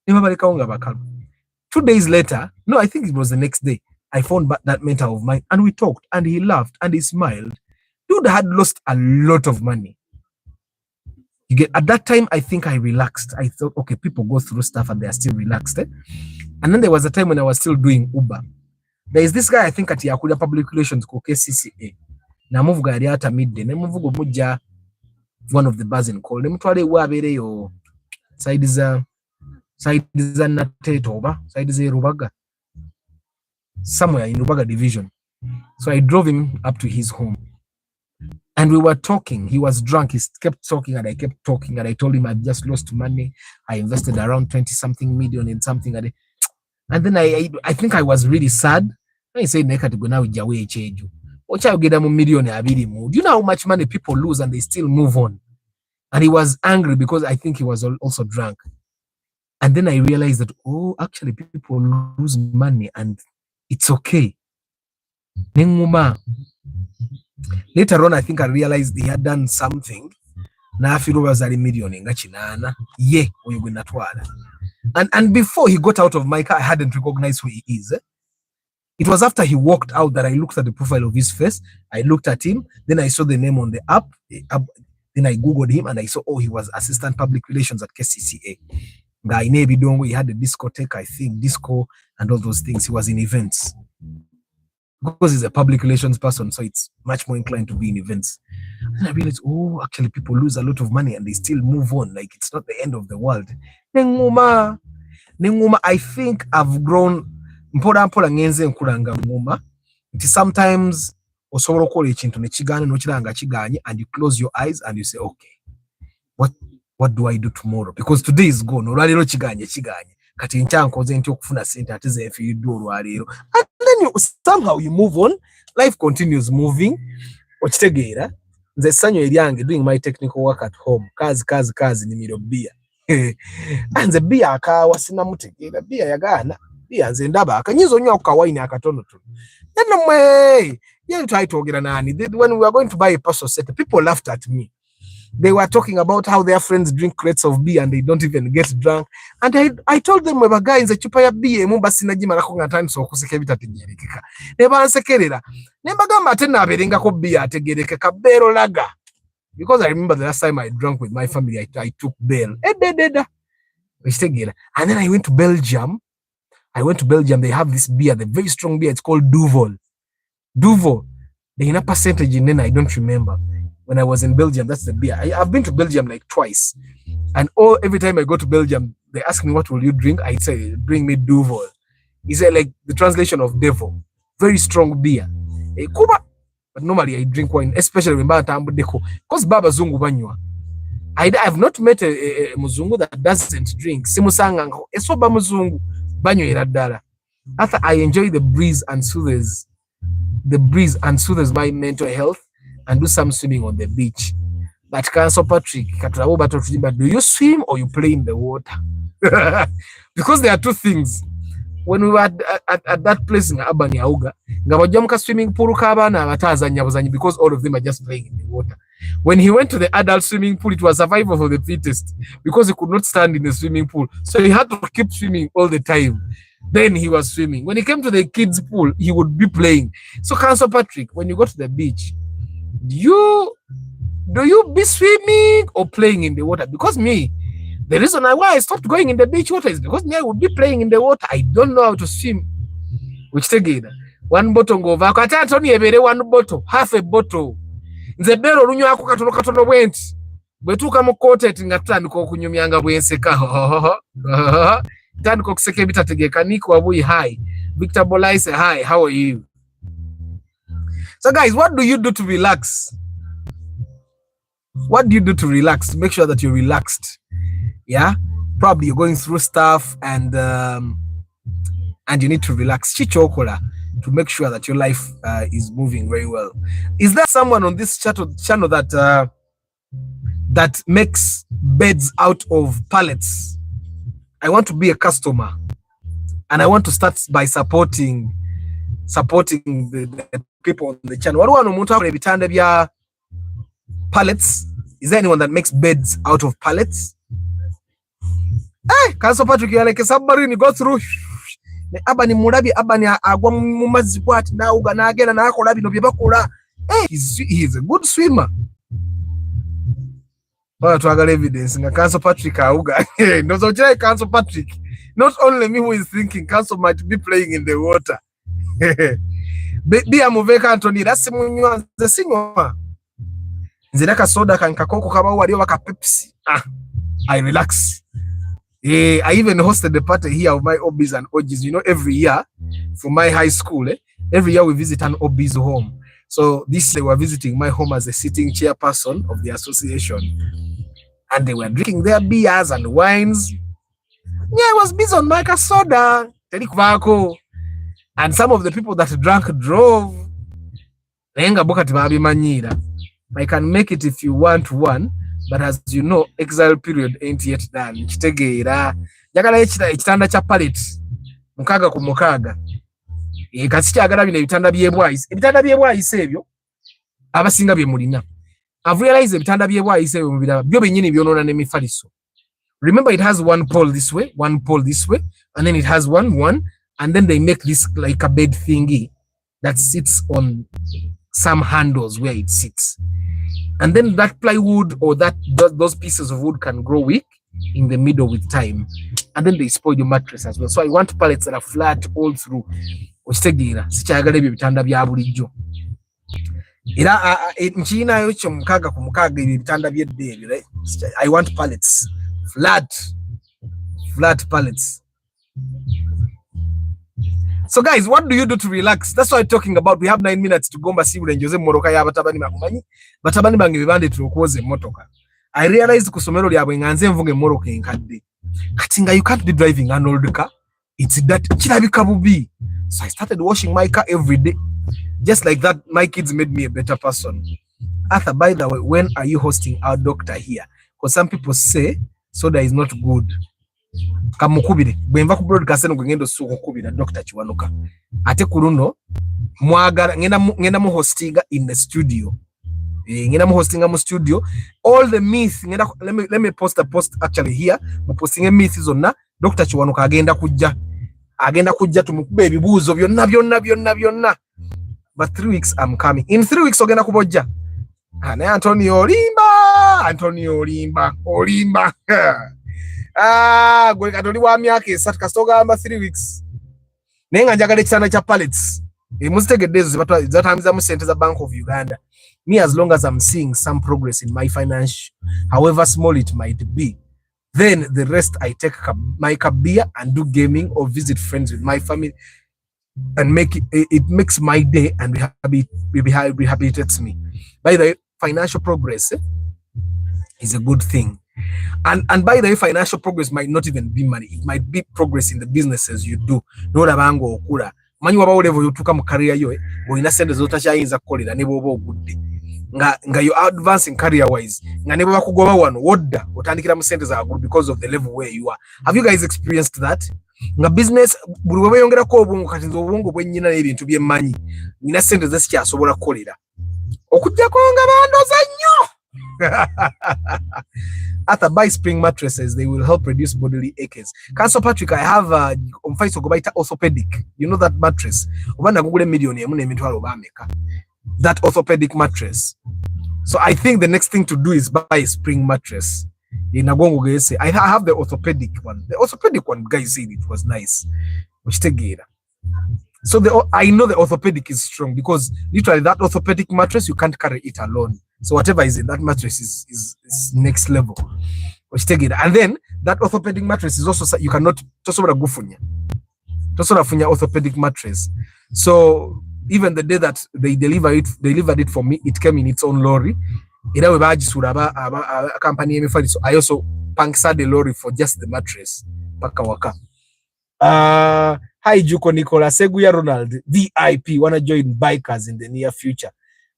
2 days later, no, I think it was the next day, I found that mentor of mine and we talked and he laughed and he smiled. Dude had lost a lot of money. At that time, I think I relaxed. I thought, okay, people go through stuff and they are still relaxed. And then there was a time when I was still doing Uber. There is this guy, I think, at Yakuda Public Relations called KCCA. Namuvuga yali ata midday. Namuvuga mujja one of the bars in call. Nemutwale wabereyo side za Nateto side za Rubaga. Somewhere in Rubaga division. So I drove him up to his home. And we were talking. He was drunk. He kept talking and I kept talking. And I told him I've just lost money. I invested around 20-something million in something. And then I think I was really sad. I said, do you know how much money people lose and they still move on? And he was angry because I think he was also drunk. And then I realized that, oh, actually people lose money and it's okay. Later on, I think I realized he had done something. Na afiru was a million nga chinana. Ye, oyugunatwala. And before he got out of my car, I hadn't recognized who he is. It was after he walked out that I looked at the profile of his face. I looked at him. Then I saw the name on the app. Then I Googled him and I saw, he was Assistant Public Relations at KCCA. He had a discotheque, I think, disco and all those things. He was in events. Because he's a public relations person, so it's much more inclined to be in events. And I realized, actually people lose a lot of money and they still move on. Like, it's not the end of the world. Nenguma, I think I've grown. It is sometimes and you close your eyes and you say, okay, what do I do tomorrow? Because today is gone. And then somehow you move on. Life continues moving. Doing my technical work at home. Kazi ni miro beer. And the beer akawa sina mutegera beer yagana. Beer nze ndaba akanyizo nnyo akawaini akatono tu. Then when we were going to buy a parcel set, people laughed at me. They were talking about how their friends drink crates of beer and they don't even get drunk. And I told them, guys, chupa ya beer mumba sinajima nakonga time so kuseke bitategerekeka. Neba ansekerera. Neba gamba tena aberenga ko beer ategerekeka bero laga. Because I remember the last time I drank with my family, I took Bell. And then I went to Belgium. They have this beer, the very strong beer. It's called Duvel. The inner percentage in then I don't remember. When I was in Belgium, that's the beer. I've been to Belgium like twice. And every time I go to Belgium, they ask me, what will you drink? I say, bring me Duvel. He said, like the translation of devil. Very strong beer. But normally I drink wine, especially when because Baba Zungu banywa. I've not met a Muzungu that doesn't drink. Simusanga esoba Muzungu banyo iradala. After I enjoy the breeze and soothes my mental health and do some swimming on the beach. But Council Patrick, do you swim or you play in the water? Because there are two things. When we were at that place in Abani Auga, Gabajamka swimming pool because all of them are just playing in the water. When he went to the adult swimming pool, it was survival for the fittest because he could not stand in the swimming pool. So he had to keep swimming all the time. Then he was swimming. When he came to the kids' pool, he would be playing. So Council Patrick, when you go to the beach, do you be swimming or playing in the water? Because me, the reason why I stopped going in the beach water is because me, I would be playing in the water. I don't know how to swim. Which together, one bottle go over. One bottle, half a bottle. The barrel runyo ako katono went. Betuka mukote tingatani ko kunyumyanga bwenseka. Tani ko kuseke bitategeka niko abuyi hi. Victor Bolai say hi, how are you? So guys, what do you do to relax? What do you do to relax? Make sure that you're relaxed. Yeah, probably you're going through stuff and you need to relax. Chichokola to make sure that your life is moving very well. Is there someone on this channel that that makes beds out of pallets? I want to be a customer, and I want to start by supporting the people on the channel. What do you want to pallets? Is there anyone that makes beds out of pallets? Hey, Council Patrick, you're like a submarine. You go through. Abani murabi abani agwa mumazi kwati na uga na agera na akola bino byebakula. Hey, he's a good swimmer. Well, to have evidence in Council Patrick auga. No, so Council Patrick. Not only me who is thinking Council might be playing in the water. Be amuveka Anthony. That's the singer. Nziraka soda kankakoko kaba wali waka Pepsi. I relax. I even hosted a party here of my hobbies and OGs. You know, every year from my high school, every year we visit an hobbies home. So this they were visiting my home as a sitting chairperson of the association, and they were drinking their beers and wines. Yeah, I was busy on my soda, and some of the people that drank drove. I can make it if you want one. But as you know, exile period ain't yet done. Kitegeera jagala ekitanda kya pallet mukaga ku mukaga kasi kyagala bino ebitanda byebwayise ebyo abasinga bye mulina. I've realized ebitanda byebwayise ebyo mubiraba byo benyini byonona n'emifaliso Remember, it has one pole this way, one pole this way, and then it has one, and then they make this like a bed thingy that sits on some handles where it sits. And then that plywood or those pieces of wood can grow weak in the middle with time. And then they spoil your mattress as well. So I want pallets that are flat all through. Okitegeera sikyagala ebyo bitanda bya bulijjo. Era nkiinayo kyo mukaaga ku mukaaga ebyo bitanda by'eddeebi, right? I want pallets. Flat pallets. So guys, what do you do to relax? That's what I'm talking about. We have 9 minutes to go mbasi bulenjoze moroka ya batabani bakumanyi. Batabani bange bibande tulokoze motoka. I realized ku somero lyabwe nganze nvuge moroka enkadde. Katinga, you can't be driving an old car. It's that kirabika bubi. So I started washing my car every day. Just like that, my kids made me a better person. Arthur, by the way, when are you hosting our doctor here? Because some people say soda is not good. Kamukubire bwenva ku broadcast no ngendo suko kubira Dr. Chiwanuka ate kuruno mwagala ngenda mu hostinga in the studio, ngenda mu hostinga mu studio. All the myths ngenda, let me post a post actually here mu posting myths zonna Dr. Chiwanuka agenda kujja tumukube ebibuuzo byonna. But 3 weeks I'm coming. In 3 weeks ogenda kubojja ane Antonio Olimba gwe katoli wa myaka esatu kasitogamba 3 weeks naye nga njagala ekisana kya pallets muzitegedde ezo zatamiza mu sente za Bank of Uganda. Me, as long as I'm seeing some progress in my financial, however small it might be, then the rest I take my beer and do gaming or visit friends with my family and it makes my day and rehabilitates me. By the way, financial progress is a good thing. And by the way, financial progress might not even be money. It might be progress in the businesses you do. No rabango okula. Manyi waba level yotuka mu career yo, boina sente zotakyayinza kukolera ne boba ogudde. Nga you advance in career wise. Nga ne bakugoba wano wodda otandikira mu sente za group because of the level where you are. Have you guys experienced that? Nga business buli bwe yongerako obungu kati obungu bwennyina n'ebintu by'emmanyi. Nina sente zesikyasobola kukolera. Okujjako nga bandoza nnyo. After buy spring mattresses, they will help reduce bodily aches. Council Patrick, I have on Facebook go orthopedic. You know that mattress? That orthopedic mattress. So I think the next thing to do is buy a spring mattress. I have the orthopedic one. The orthopedic one, guys said it was nice. So I know the orthopedic is strong because literally that orthopedic mattress, you can't carry it alone. So whatever is in that mattress is next level. And then that orthopedic mattress is also, you cannot funya orthopedic mattress. So even the day that they delivered it for me, it came in its own lorry. Company. So I also punctured the lorry for just the mattress. Pakawaka. Hi Juko Nicola, Seguya Ronald, VIP, wanna join bikers in the near future.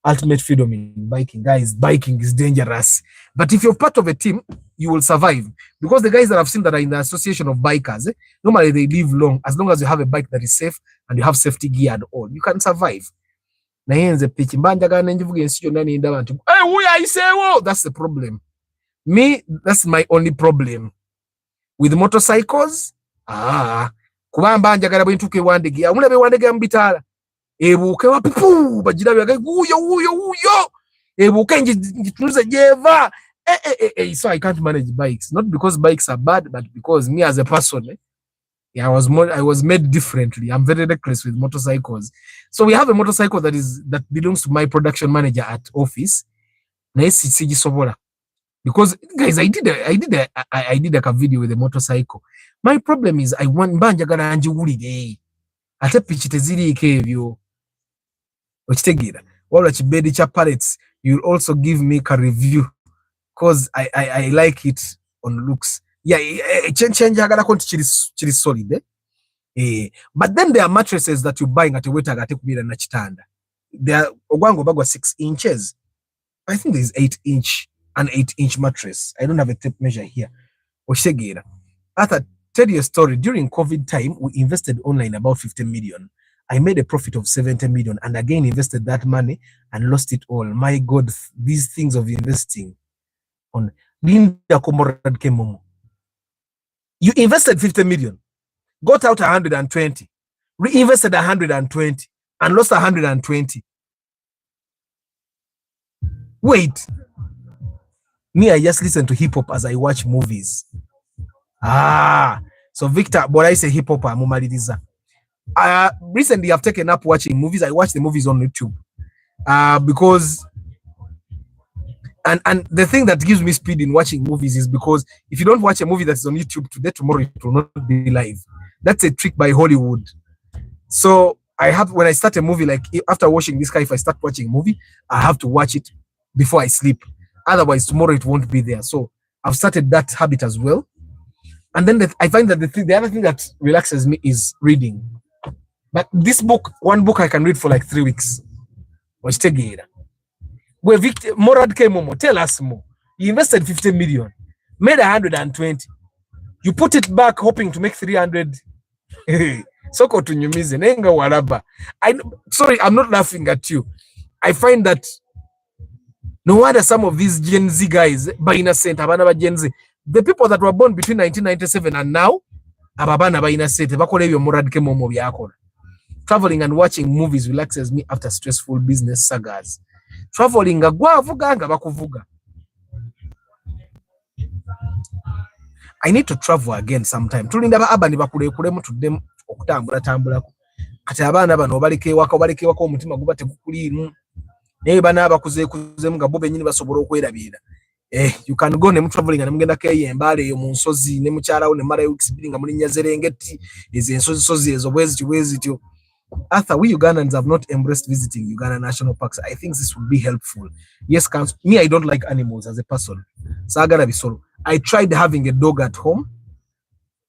Ultimate freedom in biking. Guys, biking is dangerous. But if you're part of a team, you will survive. Because the guys that I've seen that are in the association of bikers, normally they live long. As long as you have a bike that is safe and you have safety gear and all, you can survive. That's the problem. Me, that's my only problem. With motorcycles, kubamba njagala bwentuke wandege amulabe wandege ambitala ebuke wapupu bajira byaga uyo ebuke njituze jeva so I can't manage bikes, not because bikes are bad, but because me as a person, I was made differently. I'm very reckless with motorcycles. So we have a motorcycle that belongs to my production manager at office. Because guys, I did a video with a motorcycle. My problem is I want banjagala anjiwulire ate piki teziriiko ebyo okitegeera wabula kibedi kya pallets. You'll also give me a review because I like it on looks. Yeah, chenjagalako nti kiri solid but then there are mattresses that you buying at a wetaga ate kubira na kitanda. There are ogwango bagwa 6 inches. I think there is 8-inch, an 8-inch mattress. I don't have a tape measure here. Okitegeera after tell you a story. During COVID time, we invested online about 50 million. I made a profit of 70 million and again invested that money and lost it all. My God, these things of investing on Linda Komorad Kemomo. You invested 50 million, got out 120, reinvested 120, and lost 120. Wait, me, I just listen to hip hop as I watch movies. So Victor, but I say hip hop, I'm Mumaliriza. Recently, I've taken up watching movies. I watch the movies on YouTube because and the thing that gives me speed in watching movies is because if you don't watch a movie that's on YouTube today, tomorrow it will not be live. That's a trick by Hollywood. So I have, when I start a movie, like after watching this guy, if I start watching a movie, I have to watch it before I sleep. Otherwise, tomorrow it won't be there. So I've started that habit as well. And then I find that the other thing that relaxes me is reading. But this book, one book I can read for like 3 weeks. Where Victor Morad Kemomo, tell us more. You invested 50 million, made 120. You put it back hoping to make 300. Soko tunyumize nenga waraba. Sorry, I'm not laughing at you. I find that no wonder some of these Gen Z guys, by innocent, Gen Z, the people that were born between 1997 and now, ababana ba innocent, bakole ebyo Morad Kemomo byakola. Traveling and watching movies relaxes me after stressful business sagas. Traveling gwavuga nga bakuvuga. I need to travel again sometime. Tulinda ba abani bakulekulemu tuddemu okutambula tambula. Kati abaana bano baleke waka omutima gubate kukulimu. Naye bana abakuzeekuzemu nga bo bennyini basobola okwerabira. You can go ne traveling and mugenda keye embale yo mu nsozi ne mukyalawo ne mara weeks biri nga mulinnya Serengeti ezo ensozi ezo bwezityo. Arthur, we Ugandans have not embraced visiting Uganda national parks. I think this would be helpful. Yes, me, I don't like animals as a person. So I gotta be solo. I tried having a dog at home,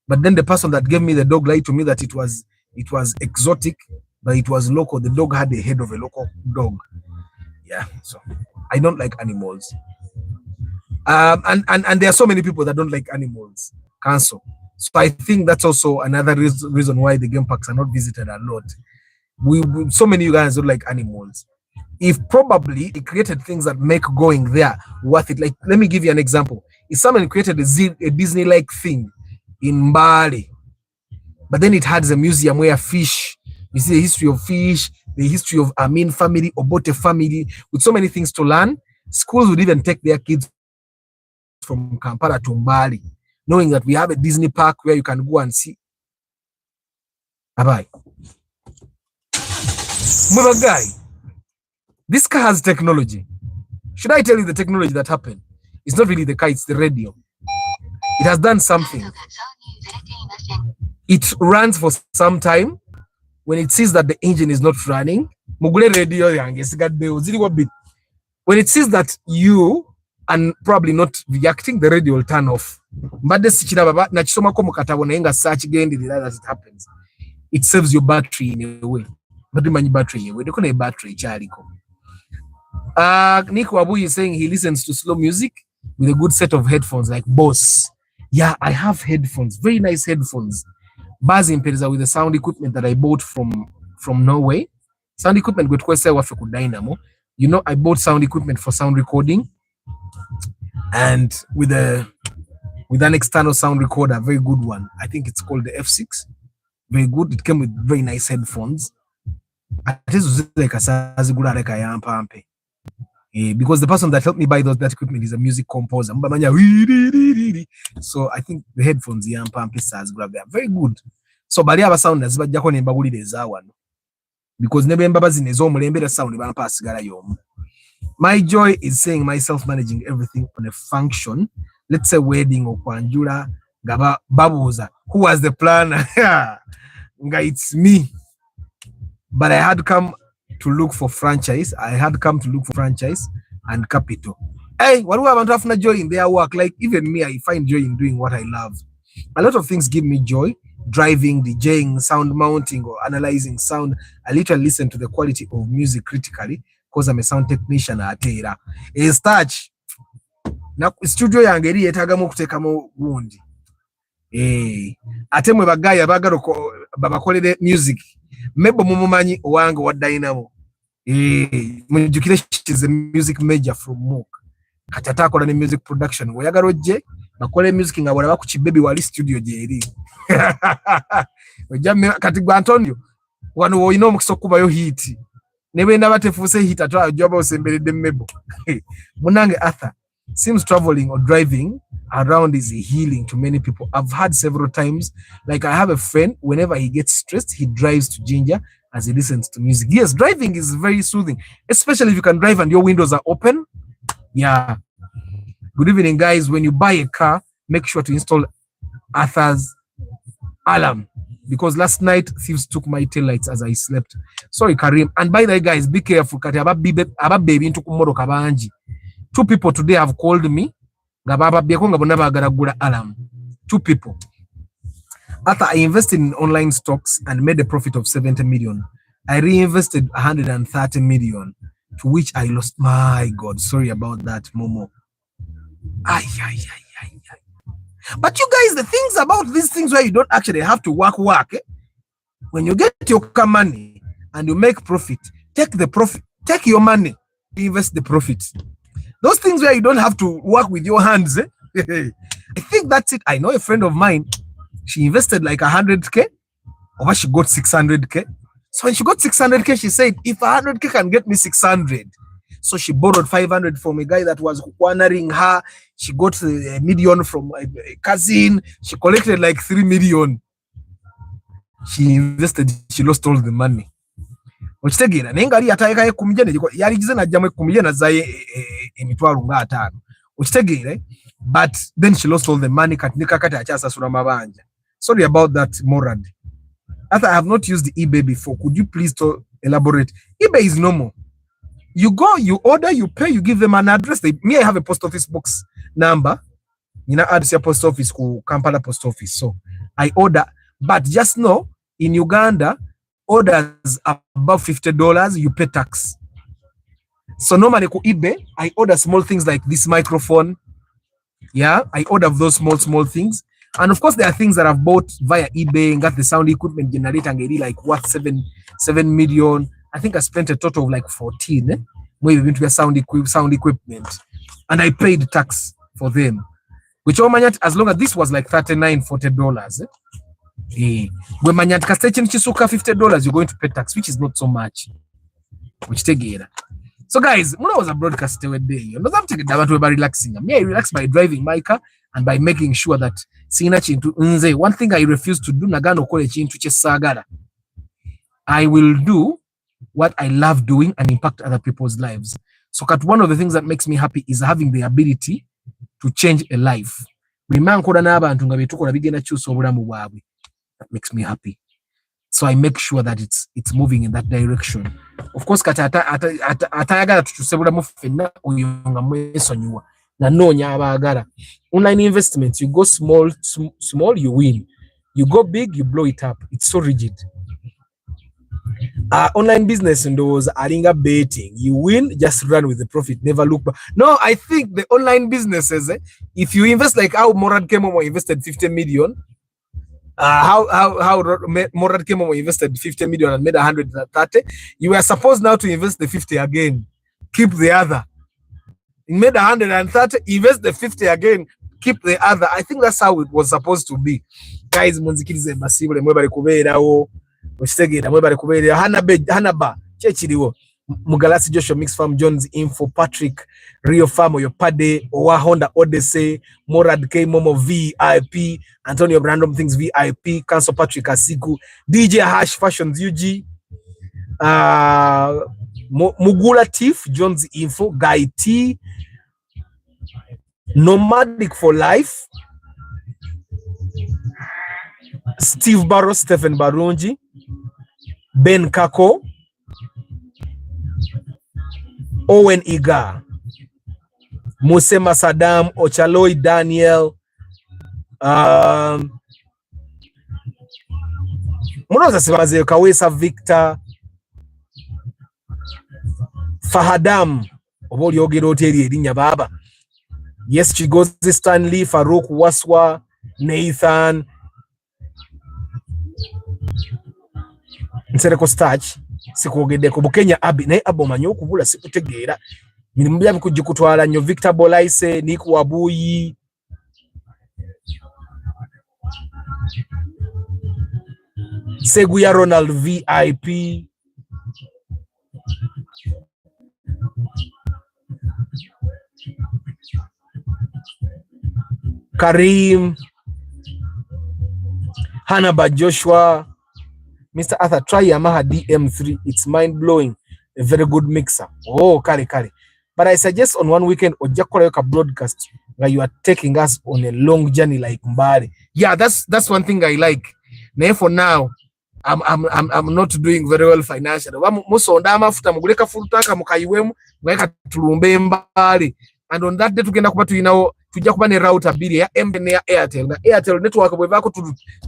but then the person that gave me the dog lied to me that it was exotic, but it was local. The dog had the head of a local dog. Yeah, so I don't like animals. And there are so many people that don't like animals. Cancel. So I think that's also another reason why the game parks are not visited a lot. So many Ugandans don't like animals. If probably it created things that make going there worth it. Like, let me give you an example. If someone created a Disney-like thing in Bali, but then it has a museum where fish, you see the history of fish, the history of Amin family, Obote family, with so many things to learn, schools would even take their kids from Kampala to Bali, knowing that we have a Disney park where you can go and see. Bye-bye. Mother guy, this car has technology. Should I tell you the technology that happened? It's not really the car, it's the radio. It has done something. It runs for some time. When it sees that the engine is not running, when it sees that you are probably not reacting, the radio will turn off. That it happens. It saves your battery in a way. Battery. We don't know battery. Nico Abu is saying he listens to slow music with a good set of headphones like Bose. Yeah, I have headphones, very nice headphones. Buzz imperiza with the sound equipment that I bought from Norway. Sound equipment with Dynamo. You know, I bought sound equipment for sound recording, and with an external sound recorder, very good one. I think it's called the F6. Very good. It came with very nice headphones. Because the person that helped me buy that equipment is a music composer. So I think the headphones are very good. So bali abasounders bajjako ne mbagulira ezawano. Because nebe mbabazi nezo mulembera sound bampasigala yomu. My joy is saying myself managing everything on a function. Let's say wedding or kwanjula gaba babuza. Who was the planner? Nga it's me. But I had come to look for franchise. And capital. Hey, what do I want to have joy in their work? Like even me, I find joy in doing what I love. A lot of things give me joy. Driving, DJing, sound mounting, or analyzing sound. I literally listen to the quality of music critically because I'm a sound technician at Atera. It's touch. Na studio yange eri yetagamu kutekamo gundi. Ate mwe bagaya bagalo babakolere music. Mebo mumumanyi owange wa Dynamo. Mujukire she's a music major from MOOC. Kati atakola ne music production. Oyagala ojje bakole music nga bwala bakuchi baby wali studio jeri ojamira kati gwa Antonio wano woina omukisa okubayo hit nebe nabatefuse hit atwa joba osemberedde mmebo munange Arthur seems traveling or driving around is healing to many people. I've had several times, like I have a friend, whenever he gets stressed, he drives to Ginger as he listens to music. Yes, driving is very soothing, especially if you can drive and your windows are open. Yeah. Good evening, guys. When you buy a car, make sure to install Arthur's alarm, because last night thieves took my tail lights as I slept. Sorry, Karim. And by the way, guys, be careful. Kati aba baby into kumoro kabanji. 2 people today have called me. Alarm. 2 people. After I invested in online stocks and made a profit of 70 million, I reinvested 130 million, to which I lost. My God, sorry about that, Momo. But you guys, the things about these things where you don't actually have to work, when you get your money and you make profit, take the profit, take your money, invest the profit. Those things where you don't have to work with your hands. I think that's it. I know a friend of mine, she invested like 100K, or she got 600K. So when she got 600K, she said, if 100K can get me 600. So she borrowed 500 from a guy that was cornering her. She got $1 million from a cousin. She collected like 3 million. She invested, she lost all the money. Ochitegera nengali atayeka ye kumijene yaligize najjamwe kumijene zaye emitwalo nga 5. Ochitegera, but then she lost all the money katika kati achasasula mabanja. Sorry about that, Morad. After I have not used eBay before, could you please elaborate? eBay is normal. You go, you order, you pay, you give them an address. I have a post office box number. Add your post office ku Kampala post office. So I order, but just know in Uganda, orders above $50, you pay tax. So normally ku eBay, I order small things like this microphone. Yeah, I order those small things. And of course, there are things that I've bought via eBay and got the sound equipment generator and get like worth 7 million. I think I spent a total of like 14. Maybe into a sound equipment. And I paid tax for them. Which as long as this was like $39, $40. When manyat kastechin chisuka $50, you're going to pay tax, which is not so much. Which take. So guys, when I was a broadcaster with day, you know, I'm taking that about relaxing. I relax by driving my car and by making sure that sina chintu nze. One thing I refuse to do, nagano kole chintu chesagara. I will do what I love doing and impact other people's lives. So one of the things that makes me happy is having the ability to change a life. That makes me happy. So I make sure that it's moving in that direction. Of course, online investments, you go small, you win. You go big, you blow it up. It's so rigid. Online business and those aringa betting, you win, just run with the profit, never look back. No, I think the online businesses, if you invest like how Morad Kemomo invested 50 million, how Morad Kemomo invested 50 million and made 130, you are supposed now to invest the 50 again, keep the other. You made 130, invest the 50 again, keep the other. I think that's how it was supposed to be. Guys, munzikirize masibule mwebale kubeerawo. Hanaba chechiriwo Mugalasi Joshua Mix Farm Jones Info Patrick Rio Farm your Pade Owa Honda Odyssey Morad K Momo VIP Antonio Random Things VIP Council Patrick Asiku DJ Hash Fashions UG Mugula Tiff Jones Info Guy T Nomadic for Life Steve Barrow Stephen Barunji Ben Kako, Owen Iga, Musema Saddam, Ochaloi Daniel, Munoza Sibaze Kawesa Victor, Fahadam, Oboli Ogero Teri Edinya Baba. Yes, Chigozi Stanley, Farouk Waswa, Nathan, Nsereko Starch sikogede ko Bukenya Abi naye abomanyo okubula sikutegeera mirimu bya bikujja kutwala nnyo Victor Bolaise Nick Wabuyi Seguya Ronald VIP. Karim. Hannibal Joshua. Mr. Arthur, try Yamaha DM3. It's mind-blowing. A very good mixer. Oh, kari. But I suggest on one weekend, ojakora yoka broadcast where you are taking us on a long journey like Mbari. Yeah, that's one thing I like. Now for now, I'm not doing very well financially. Musonda mafuta muguleka fulutaka mukayiwemu mweka tulumbe Mbari. And on that day tugenda kuba tuyinawo tujja kuba ne router bili ya MTN ya Airtel. Na Airtel network bwevako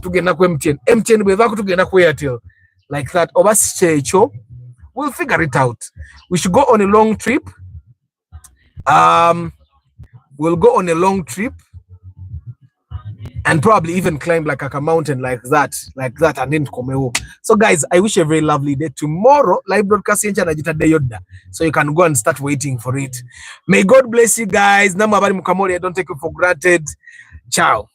tugenda ku MTN. MTN bwevako tugenda ku Airtel. Like that. Obasi checho. We'll figure it out. We should go on a long trip. We'll go on a long trip and probably even climb like a mountain like that, and then come home. So guys, I wish you a very lovely day. Tomorrow, live broadcast so you can go and start waiting for it. May God bless you guys. Don't take it for granted. Ciao.